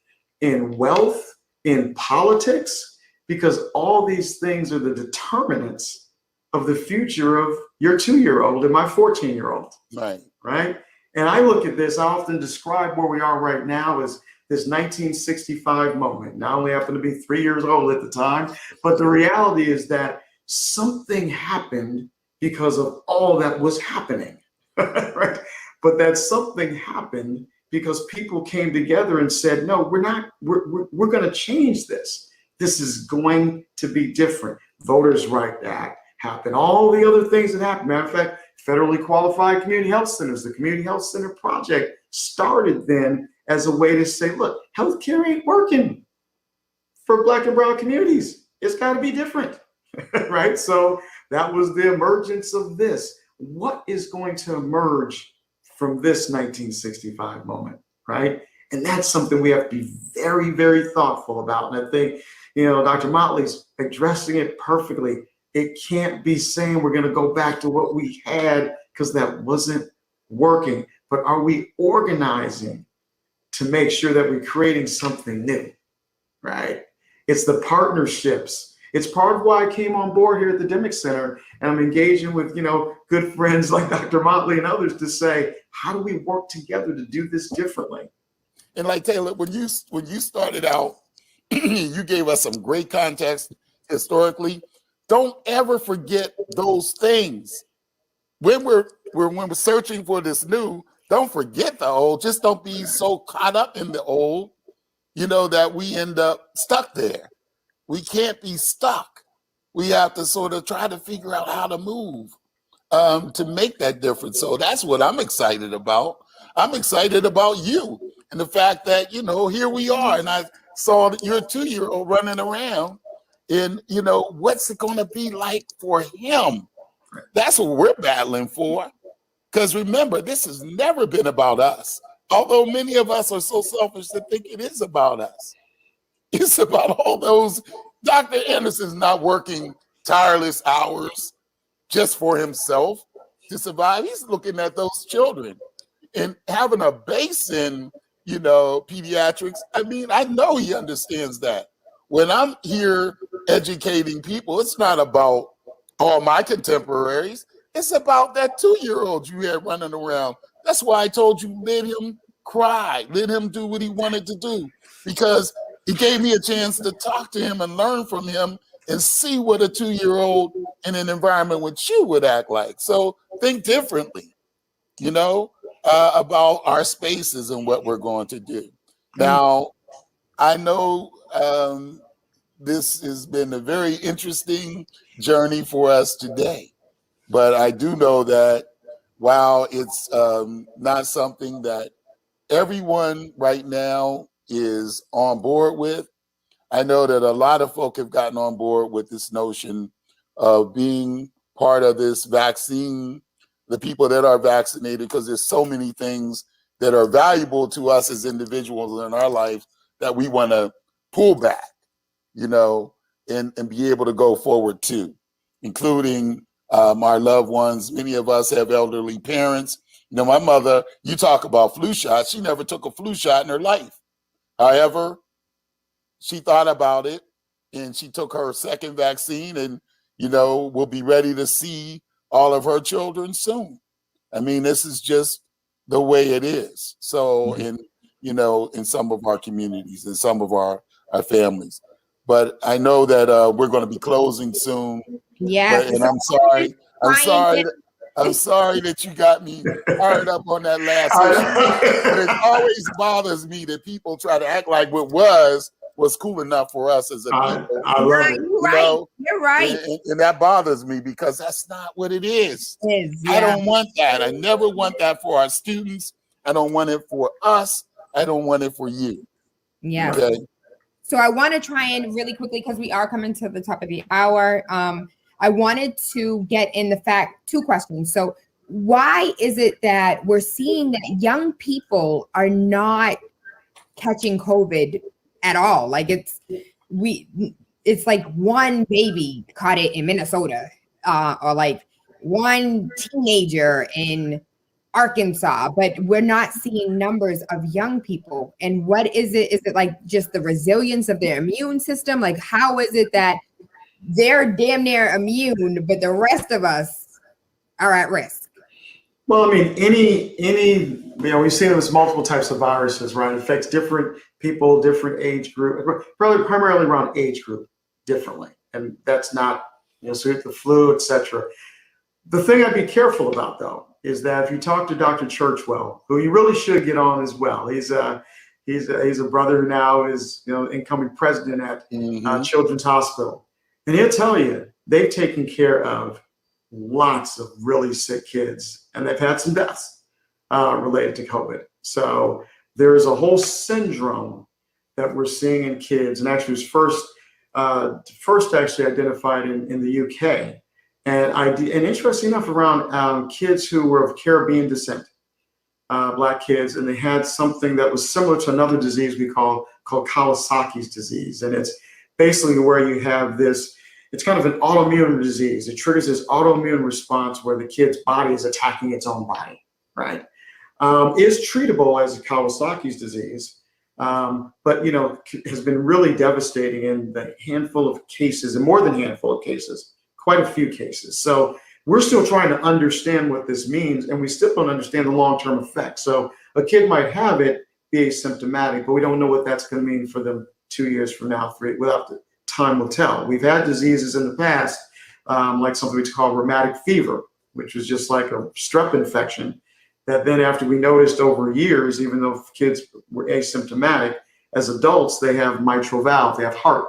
in wealth, in politics, because all these things are the determinants of the future of your 2-year-old and my 14-year-old. Right. And I look at this, I often describe where we are right now as this 1965 moment. Now, I only happen to be 3 years old at the time, but the reality is that something happened because of all that was happening, right? But that something happened because people came together and said, no, we're going to change this. This is going to be different. Voters' Right Act happened. All the other things that happened. Matter of fact, federally qualified community health centers, the Community Health Center Project started then as a way to say, look, healthcare ain't working for Black and brown communities. It's got to be different, right? So that was the emergence of this. What is going to emerge from this 1965 moment, right? And that's something we have to be very, very thoughtful about. And I think, Dr. Motley's addressing it perfectly. It can't be saying we're going to go back to what we had because that wasn't working. But are we organizing to make sure that we're creating something new, right? It's the partnerships. It's part of why I came on board here at the Dimock Center, and I'm engaging with, good friends like Dr. Motley and others to say, how do we work together to do this differently? And like Tayla, when you started out, you gave us some great context historically. Don't ever forget those things. When we're searching for this new, don't forget the old. Just don't be so caught up in the old, that we end up stuck there. We can't be stuck. We have to sort of try to figure out how to move to make that difference. So that's what I'm excited about. I'm excited about you and the fact that, here we are. And I saw your 2-year-old running around. And, what's it going to be like for him? That's what we're battling for. Because remember, this has never been about us. Although many of us are so selfish to think it is about us. It's about all those. Dr. Anderson's not working tireless hours just for himself to survive. He's looking at those children and having a base in, pediatrics. I mean, I know he understands that. When I'm here educating people, it's not about all my contemporaries. It's about that 2-year-old you had running around. That's why I told you, let him cry, let him do what he wanted to do, because it gave me a chance to talk to him and learn from him and see what a 2-year-old in an environment with you would act like. So think differently, about our spaces and what we're going to do. Now, I know this has been a very interesting journey for us today, but I do know that while it's not something that everyone right now is on board with, I know that a lot of folk have gotten on board with this notion of being part of this vaccine, the people that are vaccinated, because there's so many things that are valuable to us as individuals in our life that we want to pull back, and be able to go forward too, including our loved ones. Many of us have elderly parents. My mother, you talk about flu shots, she never took a flu shot in her life. However, she thought about it and she took her second vaccine, and, we'll be ready to see all of her children soon. I mean, this is just the way it is. So in some of our communities and some of our families. But I know that we're going to be closing soon. Yes. And I'm sorry that you got me fired up on that last issue. But it always bothers me that people try to act like what was cool enough for us as a people. I love it. You're right. And that bothers me, because that's not what it is. I don't want that. I never want that for our students. I don't want it for us. I don't want it for you. Yeah. Okay. So I want to try and really quickly, because we are coming to the top of the hour. I wanted to get in two questions. So why is it that we're seeing that young people are not catching COVID at all? Like it's like one baby caught it in Minnesota, or like one teenager in Arkansas, but we're not seeing numbers of young people. And what is it? Is it like just the resilience of their immune system? Like, how is it that they're damn near immune, but the rest of us are at risk? Well, I mean, we've seen this multiple types of viruses, right? It affects different people, different age group, probably primarily around age group differently. And that's not, so the flu, etc. The thing I'd be careful about, though, is that if you talk to Dr. Churchwell, who you really should get on as well, he's a brother who now is incoming president at Children's Hospital, and he'll tell you they've taken care of lots of really sick kids, and they've had some deaths related to COVID. So there is a whole syndrome that we're seeing in kids, and actually it was first actually identified in the UK. And interesting enough, around kids who were of Caribbean descent, Black kids, and they had something that was similar to another disease we called Kawasaki's disease. And it's basically where you have this, it's kind of an autoimmune disease. It triggers this autoimmune response where the kid's body is attacking its own body, right? Is treatable as a Kawasaki's disease, but has been really devastating in the handful of cases, and more than a handful of cases, quite a few cases. So we're still trying to understand what this means, and we still don't understand the long-term effects. So a kid might have it, be asymptomatic, but we don't know what that's going to mean for them 2 years from now, 3, without the time will tell. We've had diseases in the past, like something we call rheumatic fever, which was just like a strep infection, that then after we noticed over years, even though kids were asymptomatic, as adults, they have mitral valve, they have heart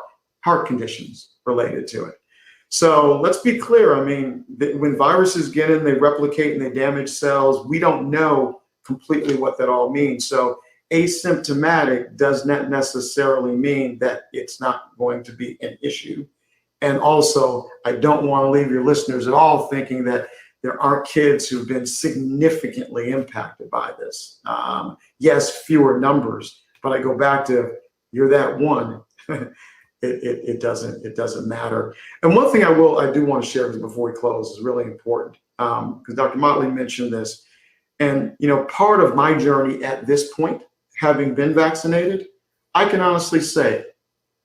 conditions related to it. So let's be clear. I mean, when viruses get in, they replicate and they damage cells. We don't know completely what that all means. So asymptomatic does not necessarily mean that it's not going to be an issue. And also, I don't want to leave your listeners at all thinking that there aren't kids who've been significantly impacted by this. Yes, fewer numbers, but I go back to, you're that one. It doesn't matter. And one thing I do want to share before we close is really important, because Dr. Motley mentioned this. And part of my journey at this point, having been vaccinated, I can honestly say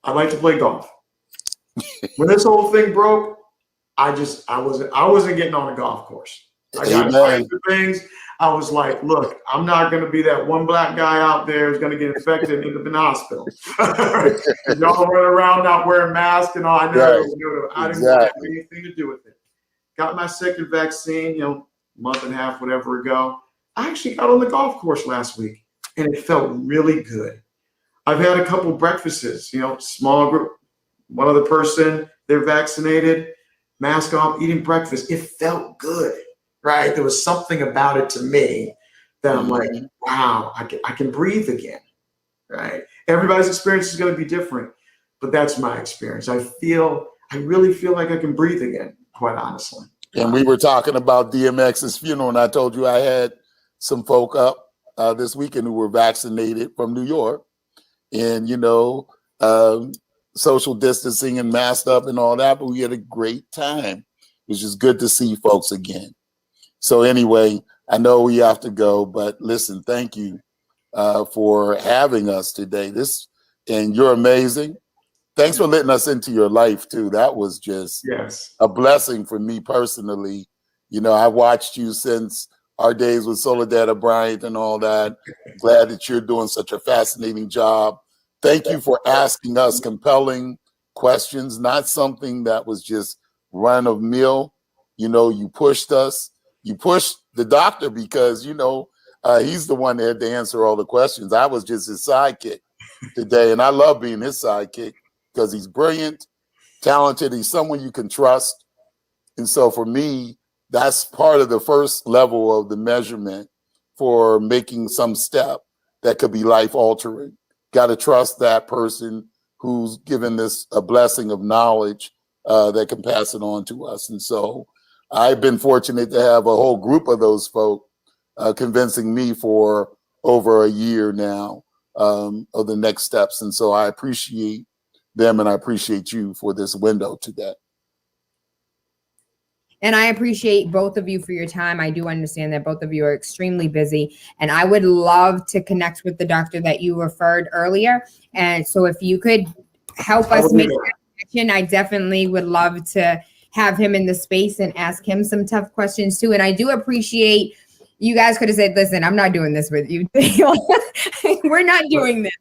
I like to play golf. When this whole thing broke, I wasn't getting on the golf course. I got invited to things. I was like, look, I'm not going to be that one black guy out there who's going to get infected and end up in the hospital. Y'all run around not wearing masks and all. I didn't want to have anything to do with it. Got my second vaccine, month and a half, whatever ago. I actually got on the golf course last week, and it felt really good. I've had a couple breakfasts, small group, one other person, they're vaccinated, mask off, eating breakfast. It felt good, right? There was something about it to me that I'm like, wow, I can breathe again, right? Everybody's experience is going to be different, but that's my experience. I really feel like I can breathe again, quite honestly. And we were talking about DMX's funeral, and I told you I had some folk up this weekend who were vaccinated from New York, and social distancing and masked up and all that, but we had a great time. It was just good to see folks again. So anyway, I know we have to go, but listen, thank you for having us today. And you're amazing. Thanks for letting us into your life too. That was just a blessing for me personally. I watched you since our days with Soledad Bryant and all that. Glad that you're doing such a fascinating job. Thank you for asking us compelling questions, not something that was just run of mill. You pushed us. You pushed the doctor because, he's the one that had to answer all the questions. I was just his sidekick today. And I love being his sidekick because he's brilliant, talented. He's someone you can trust. And so for me, that's part of the first level of the measurement for making some step that could be life altering. Got to trust that person who's given this a blessing of knowledge that can pass it on to us. And so I've been fortunate to have a whole group of those folk convincing me for over a year now of the next steps. And so I appreciate them and I appreciate you for this window today. And I appreciate both of you for your time. I do understand that both of you are extremely busy, and I would love to connect with the doctor that you referred earlier. And so if you could help us make that connection, I definitely would love to have him in the space and ask him some tough questions too. And I do appreciate, you guys could have said, listen, I'm not doing this with you. We're not doing this.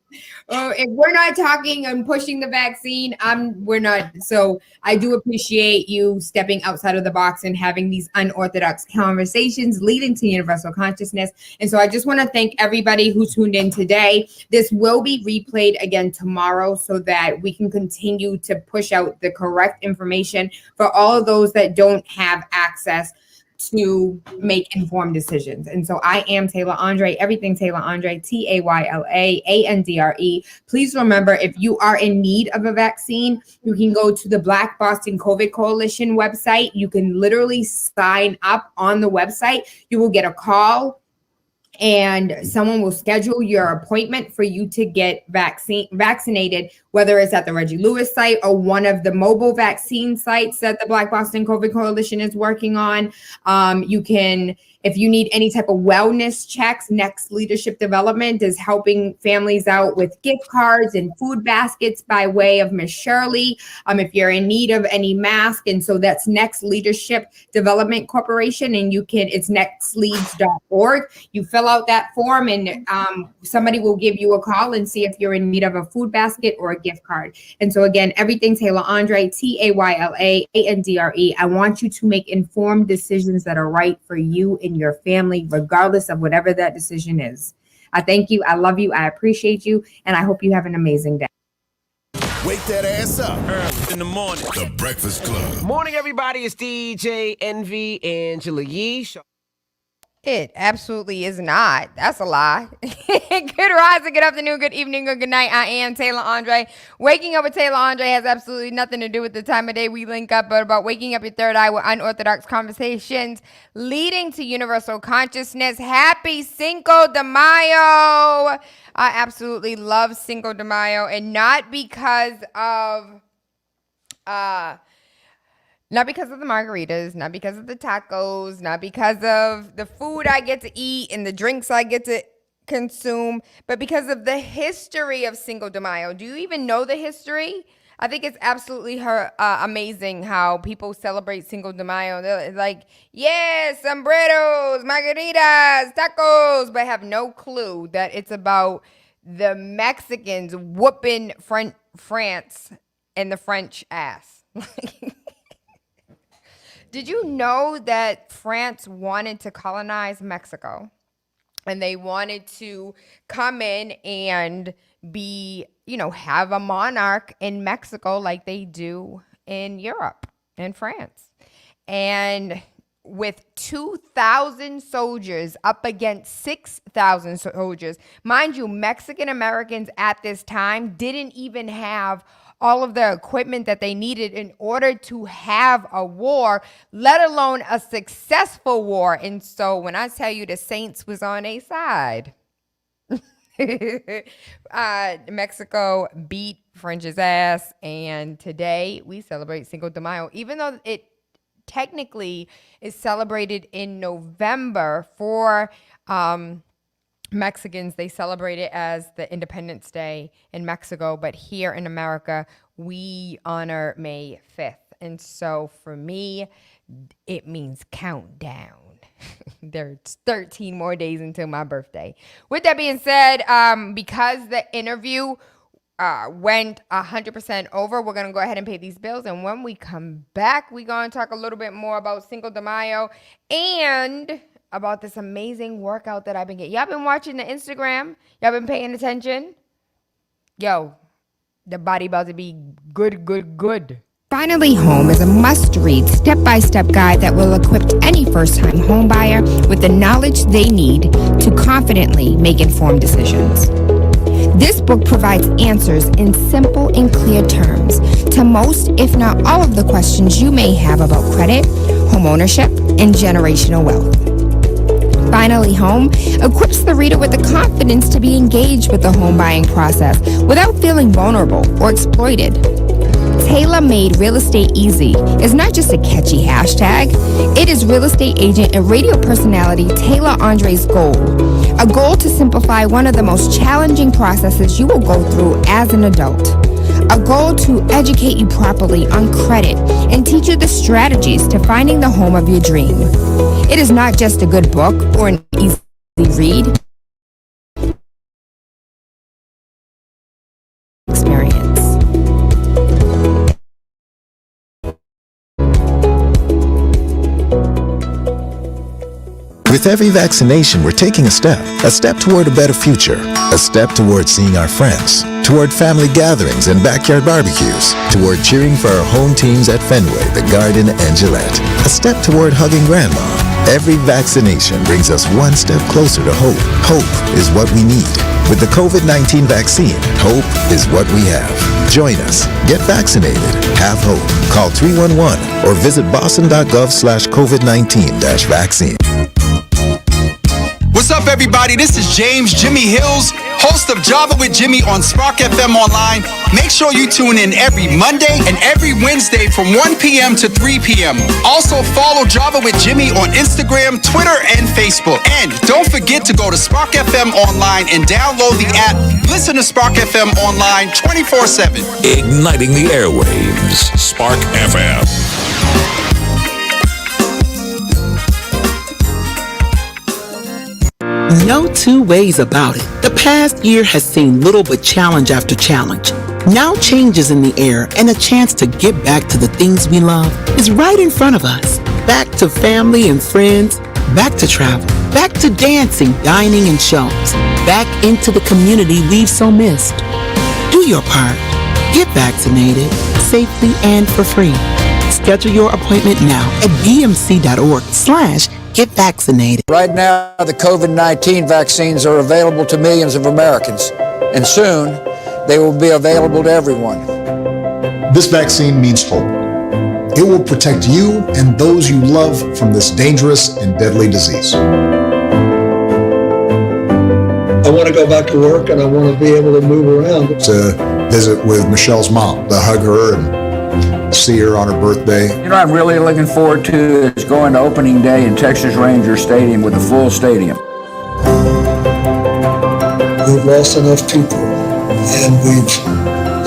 If we're not talking and pushing the vaccine, we're not. So I do appreciate you stepping outside of the box and having these unorthodox conversations leading to universal consciousness. And so I just want to thank everybody who tuned in today. This will be replayed again tomorrow so that we can continue to push out the correct information for all of those that don't have access to make informed decisions. And so I am Tayla Andre, everything Tayla Andre, TaylaAndre. Please remember, if you are in need of a vaccine, you can go to the Black Boston COVID Coalition website. You can literally sign up on the website. You will get a call and someone will schedule your appointment for you to get vaccinated, whether it's at the Reggie Lewis site or one of the mobile vaccine sites that the Black Boston COVID Coalition is working on. You can, if you need any type of wellness checks, Next Leadership Development is helping families out with gift cards and food baskets by way of Miss Shirley. If you're in need of any mask, and so that's Next Leadership Development Corporation, and it's nextleads.org. You fill out that form, and somebody will give you a call and see if you're in need of a food basket or a gift card. And so again, everything Tayla Andre, TaylaAndre. I want you to make informed decisions that are right for you and your family, regardless of whatever that decision is. I thank you. I love you. I appreciate you. And I hope you have an amazing day. Wake that ass up early in the morning. The Breakfast Club. Morning, everybody. It's DJ Envy Angela Yee. It absolutely is not. That's a lie. Good rising, good afternoon, good evening, or good night. I am Tayla Andre. Waking up with Tayla Andre has absolutely nothing to do with the time of day we link up, but about waking up your third eye with unorthodox conversations leading to universal consciousness. Happy Cinco de Mayo. I absolutely love Cinco de Mayo, and not because of not because of the margaritas, not because of the tacos, not because of the food I get to eat and the drinks I get to consume, but because of the history of Cinco de Mayo. Do you even know the history? I think it's absolutely amazing how people celebrate Cinco de Mayo. They're like, yes, sombreros, margaritas, tacos, but have no clue that it's about the Mexicans whooping France and the French ass. Did you know that France wanted to colonize Mexico? And they wanted to come in and be, have a monarch in Mexico like they do in Europe and France. And with 2,000 soldiers up against 6,000 soldiers, mind you, Mexican Americans at this time didn't even have all of the equipment that they needed in order to have a war, let alone a successful war. And so when I tell you the Saints was on a side, Mexico beat French's ass. And today we celebrate Cinco de Mayo, even though it technically is celebrated in November for Mexicans. They celebrate it as the Independence Day in Mexico, but here in America, we honor May 5th. And so for me, it means countdown. There's 13 more days until my birthday. With that being said, because the interview went 100% over, we're going to go ahead and pay these bills. And when we come back, we're going to talk a little bit more about Cinco de Mayo and about this amazing workout that I've been getting. Y'all been watching the Instagram? Y'all been paying attention? Yo, the body about to be good. Finally Home is a must-read, step-by-step guide that will equip any first-time home buyer with the knowledge they need to confidently make informed decisions. This book provides answers in simple and clear terms to most, if not all, of the questions you may have about credit, home ownership, and generational wealth. Finally Home equips the reader with the confidence to be engaged with the home buying process without feeling vulnerable or exploited. Tayla Made Real Estate Easy is not just a catchy hashtag. It is real estate agent and radio personality Tayla Andre's goal. A goal to simplify one of the most challenging processes you will go through as an adult. A goal to educate you properly on credit and teach you the strategies to finding the home of your dream. It is not just a good book or an easy read. Experience. With every vaccination, we're taking a step toward a better future, a step toward seeing our friends, toward family gatherings and backyard barbecues, toward cheering for our home teams at Fenway, the Garden, and Gillette, a step toward hugging grandma. Every vaccination brings us one step closer to hope. Hope is what we need. With the COVID-19 vaccine, hope is what we have. Join us. Get vaccinated. Have hope. Call 311 or visit boston.gov/COVID-19-vaccine. What's up, everybody? This is James Jimmy Hills, host of Java with Jimmy on Spark FM Online. Make sure you tune in every Monday and every Wednesday from 1 p.m. to 3 p.m. Also, follow Java with Jimmy on Instagram, Twitter, and Facebook. And don't forget to go to Spark FM Online and download the app. Listen to Spark FM Online 24/7. Igniting the airwaves. Spark FM. No two ways about it. The past year has seen little but challenge after challenge. Now change is in the air, and a chance to get back to the things we love is right in front of us. Back to family and friends, back to travel, back to dancing, dining, and shows, back into the community we've so missed. Do your part. Get vaccinated, safely and for free. Schedule your appointment now at bmc.org/get vaccinated. Right now, the COVID-19 vaccines are available to millions of Americans, and soon they will be available to everyone. This vaccine means hope. It will protect you and those you love from this dangerous and deadly disease. I want to go back to work, and I want to be able to move around. To visit with Michelle's mom, to hug her and see her on her birthday. You know, I'm really looking forward to is going to opening day in Texas Ranger Stadium with a full stadium. We've lost enough people, and we've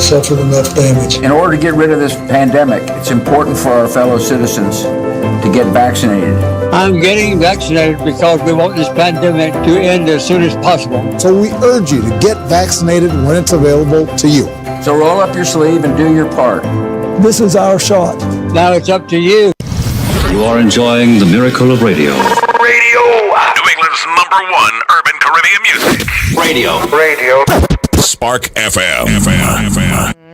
suffered enough damage. In order to get rid of this pandemic, it's important for our fellow citizens to get vaccinated. I'm getting vaccinated because we want this pandemic to end as soon as possible. So we urge you to get vaccinated when it's available to you. So roll up your sleeve and do your part. This is our shot. Now it's up to you. You are enjoying the miracle of radio. Radio. New England's #1 urban Caribbean music. Radio. Spark FM.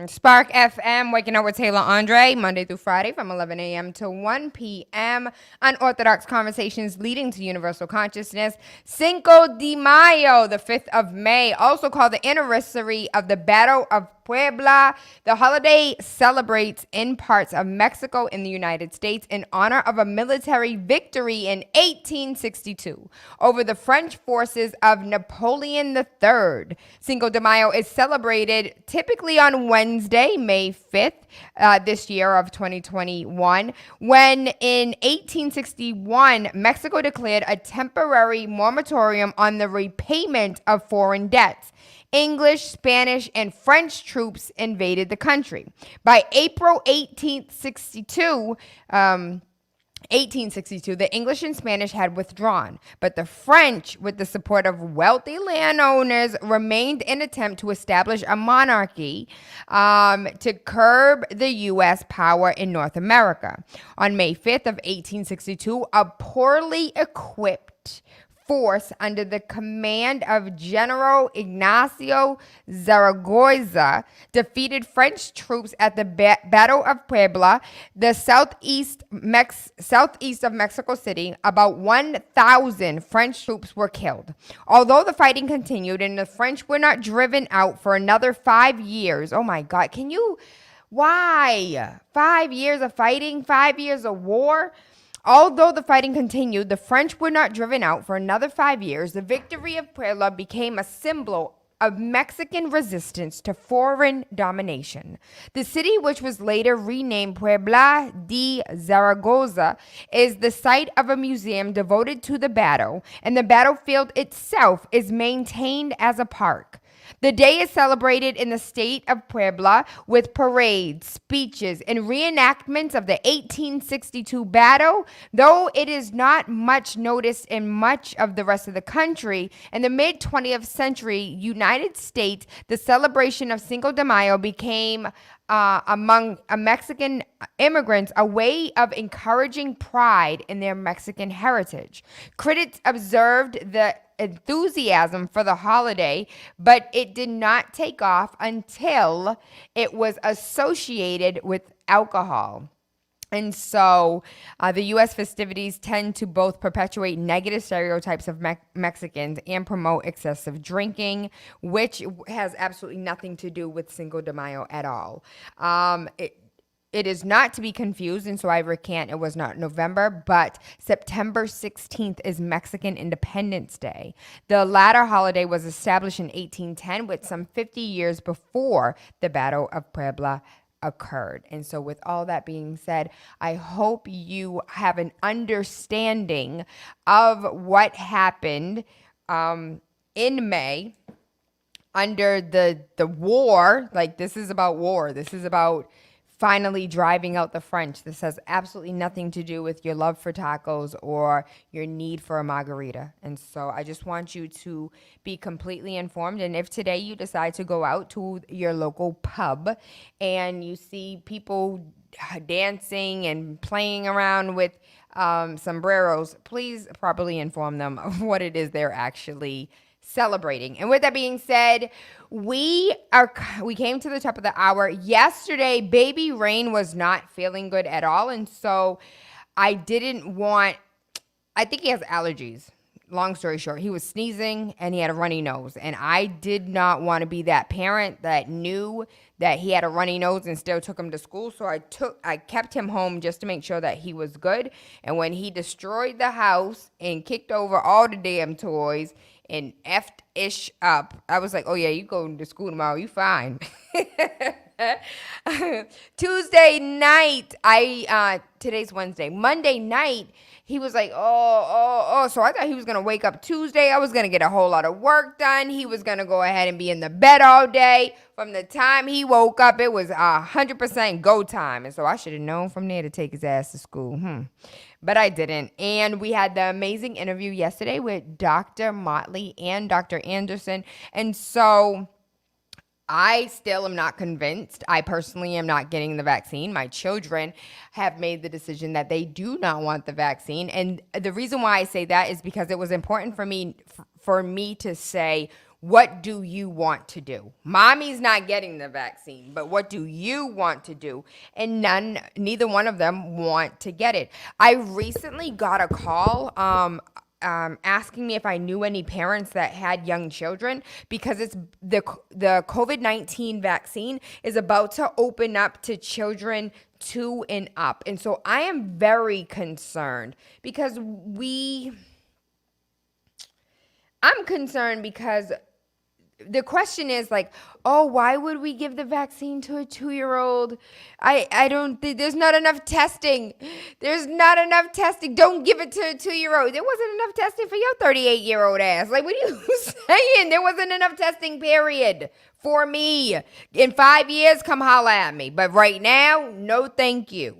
Spark FM, waking up with Tayla Andre, Monday through Friday from 11 a.m. to 1 p.m. Unorthodox conversations leading to universal consciousness. Cinco de Mayo, the 5th of May, also called the anniversary of the Battle of Puebla. The holiday celebrates in parts of Mexico in the United States in honor of a military victory in 1862 over the French forces of Napoleon III. Cinco de Mayo is celebrated typically on Wednesday, May 5th, this year of 2021, when in 1861, Mexico declared a temporary moratorium on the repayment of foreign debts. English, Spanish, and French troops invaded the country. By April 1862, the English and Spanish had withdrawn, but the French, with the support of wealthy landowners, remained in an attempt to establish a monarchy to curb the U.S. power in North America. On May 5th of 1862, a poorly equipped force under the command of General Ignacio Zaragoza defeated French troops at the Battle of Puebla, the southeast of Mexico City. About 1,000 French troops were killed. Although the fighting continued and the French were not driven out for another 5 years. Oh my God, why? 5 years of fighting, 5 years of war? Although the fighting continued, the French were not driven out for another 5 years. The victory of Puebla became a symbol of Mexican resistance to foreign domination. The city, which was later renamed Puebla de Zaragoza, is the site of a museum devoted to the battle, and the battlefield itself is maintained as a park. The day is celebrated in the state of Puebla with parades, speeches, and reenactments of the 1862 battle, though it is not much noticed in much of the rest of the country. In the mid-20th century United States, the celebration of Cinco de Mayo became among Mexican immigrants a way of encouraging pride in their Mexican heritage. Critics observed the enthusiasm for the holiday, but it did not take off until it was associated with alcohol. And so the U.S. festivities tend to both perpetuate negative stereotypes of Mexicans and promote excessive drinking, which has absolutely nothing to do with Cinco de Mayo at all. It is not to be confused, and so I recant, it was not November, but September 16th is Mexican Independence Day. The latter holiday was established in 1810, with some 50 years before the Battle of Puebla occurred. And so with all that being said, I hope you have an understanding of what happened in May under the war. Like, this is about war. This is about finally driving out the French. This has absolutely nothing to do with your love for tacos or your need for a margarita. And so I just want you to be completely informed. And if today you decide to go out to your local pub and you see people dancing and playing around with sombreros, please properly inform them of what it is they're actually celebrating. And with that being said, we came to the top of the hour. Yesterday, Baby Rain was not feeling good at all. And so I think he has allergies. Long story short, he was sneezing and he had a runny nose. And I did not want to be that parent that knew that he had a runny nose and still took him to school. So I kept him home just to make sure that he was good. And when he destroyed the house and kicked over all the damn toys and effed ish up, I was like, oh yeah, you going to school tomorrow, you fine. Tuesday night, today's Wednesday. Monday night, he was like, oh. So I thought he was going to wake up Tuesday. I was going to get a whole lot of work done. He was going to go ahead and be in the bed all day. From the time he woke up, it was 100% go time. And so I should have known from there to take his ass to school. But I didn't. And we had the amazing interview yesterday with Dr. Motley and Dr. Anderson. And so I still am not convinced. I personally am not getting the vaccine. My children have made the decision that they do not want the vaccine. And the reason why I say that is because it was important for me to say, what do you want to do? Mommy's not getting the vaccine, but what do you want to do? And neither one of them want to get it. I recently got a call asking me if I knew any parents that had young children, because it's the COVID-19 vaccine is about to open up to children 2 and up. And so I am very concerned because I'm concerned because the question is like, oh, why would we give the vaccine to a 2-year-old? I don't think there's not enough testing. There's not enough testing. Don't give it to a 2-year-old. There wasn't enough testing for your 38-year-old ass. Like, what are you saying? There wasn't enough testing, period, for me. In 5 years, come holla at me. But right now, no thank you.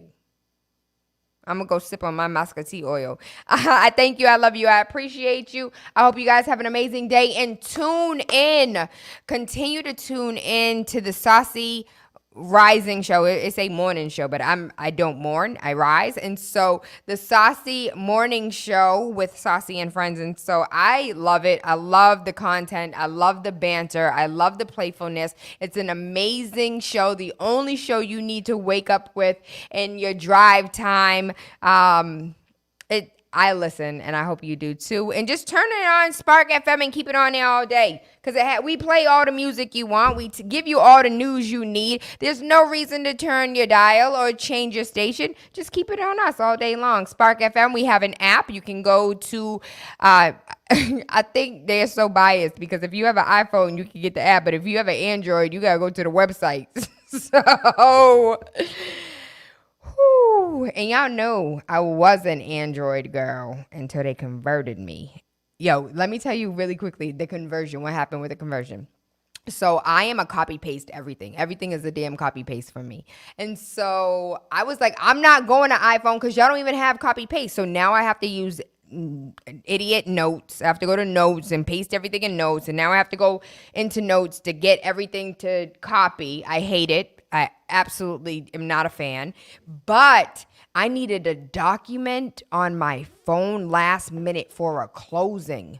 I'm going to go sip on my muscatine oil. I thank you. I love you. I appreciate you. I hope you guys have an amazing day. And tune in. Continue to tune in to the Saucy Rising show. It's a morning show, but I don't mourn. I rise. And so the Saucy Morning Show with Saucy and Friends. And so I love it. I love the content. I love the banter. I love the playfulness. It's an amazing show. The only show you need to wake up with in your drive time. I listen, and I hope you do too. And just turn it on Spark FM and keep it on there all day. Because we play all the music you want. We give you all the news you need. There's no reason to turn your dial or change your station. Just keep it on us all day long. Spark FM, we have an app. You can go to, I think they're so biased because if you have an iPhone, you can get the app. But if you have an Android, you got to go to the website. So... And y'all know I was an Android girl until they converted me. Yo, let me tell you really quickly the conversion, what happened with the conversion. So I am a copy paste everything. Everything is a damn copy paste for me. And so I was like, I'm not going to iPhone because y'all don't even have copy paste. So now I have to use idiot Notes. I have to go to Notes and paste everything in Notes. And now I have to go into Notes to get everything to copy. I hate it. I absolutely am not a fan, but I needed a document on my phone last minute for a closing.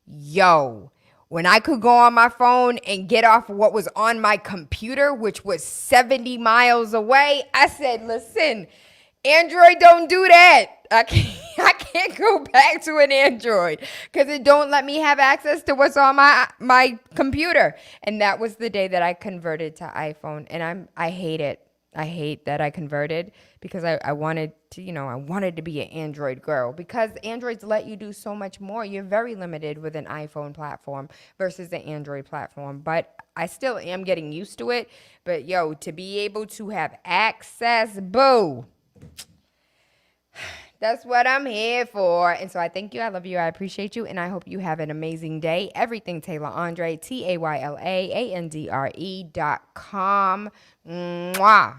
Yo, when I could go on my phone and get off what was on my computer, which was 70 miles away, I said, listen, Android don't do that. I can't go back to an Android because it don't let me have access to what's on my computer. And that was the day that I converted to iPhone. And I hate it. I hate that I converted because I wanted to be an Android girl because Androids let you do so much more. You're very limited with an iPhone platform versus the Android platform. But I still am getting used to it. But yo, to be able to have access, boo. That's what I'm here for. And so I thank you. I love you. I appreciate you. And I hope you have an amazing day. Everything Tayla Andre, TaylaAndre.com. Mwah.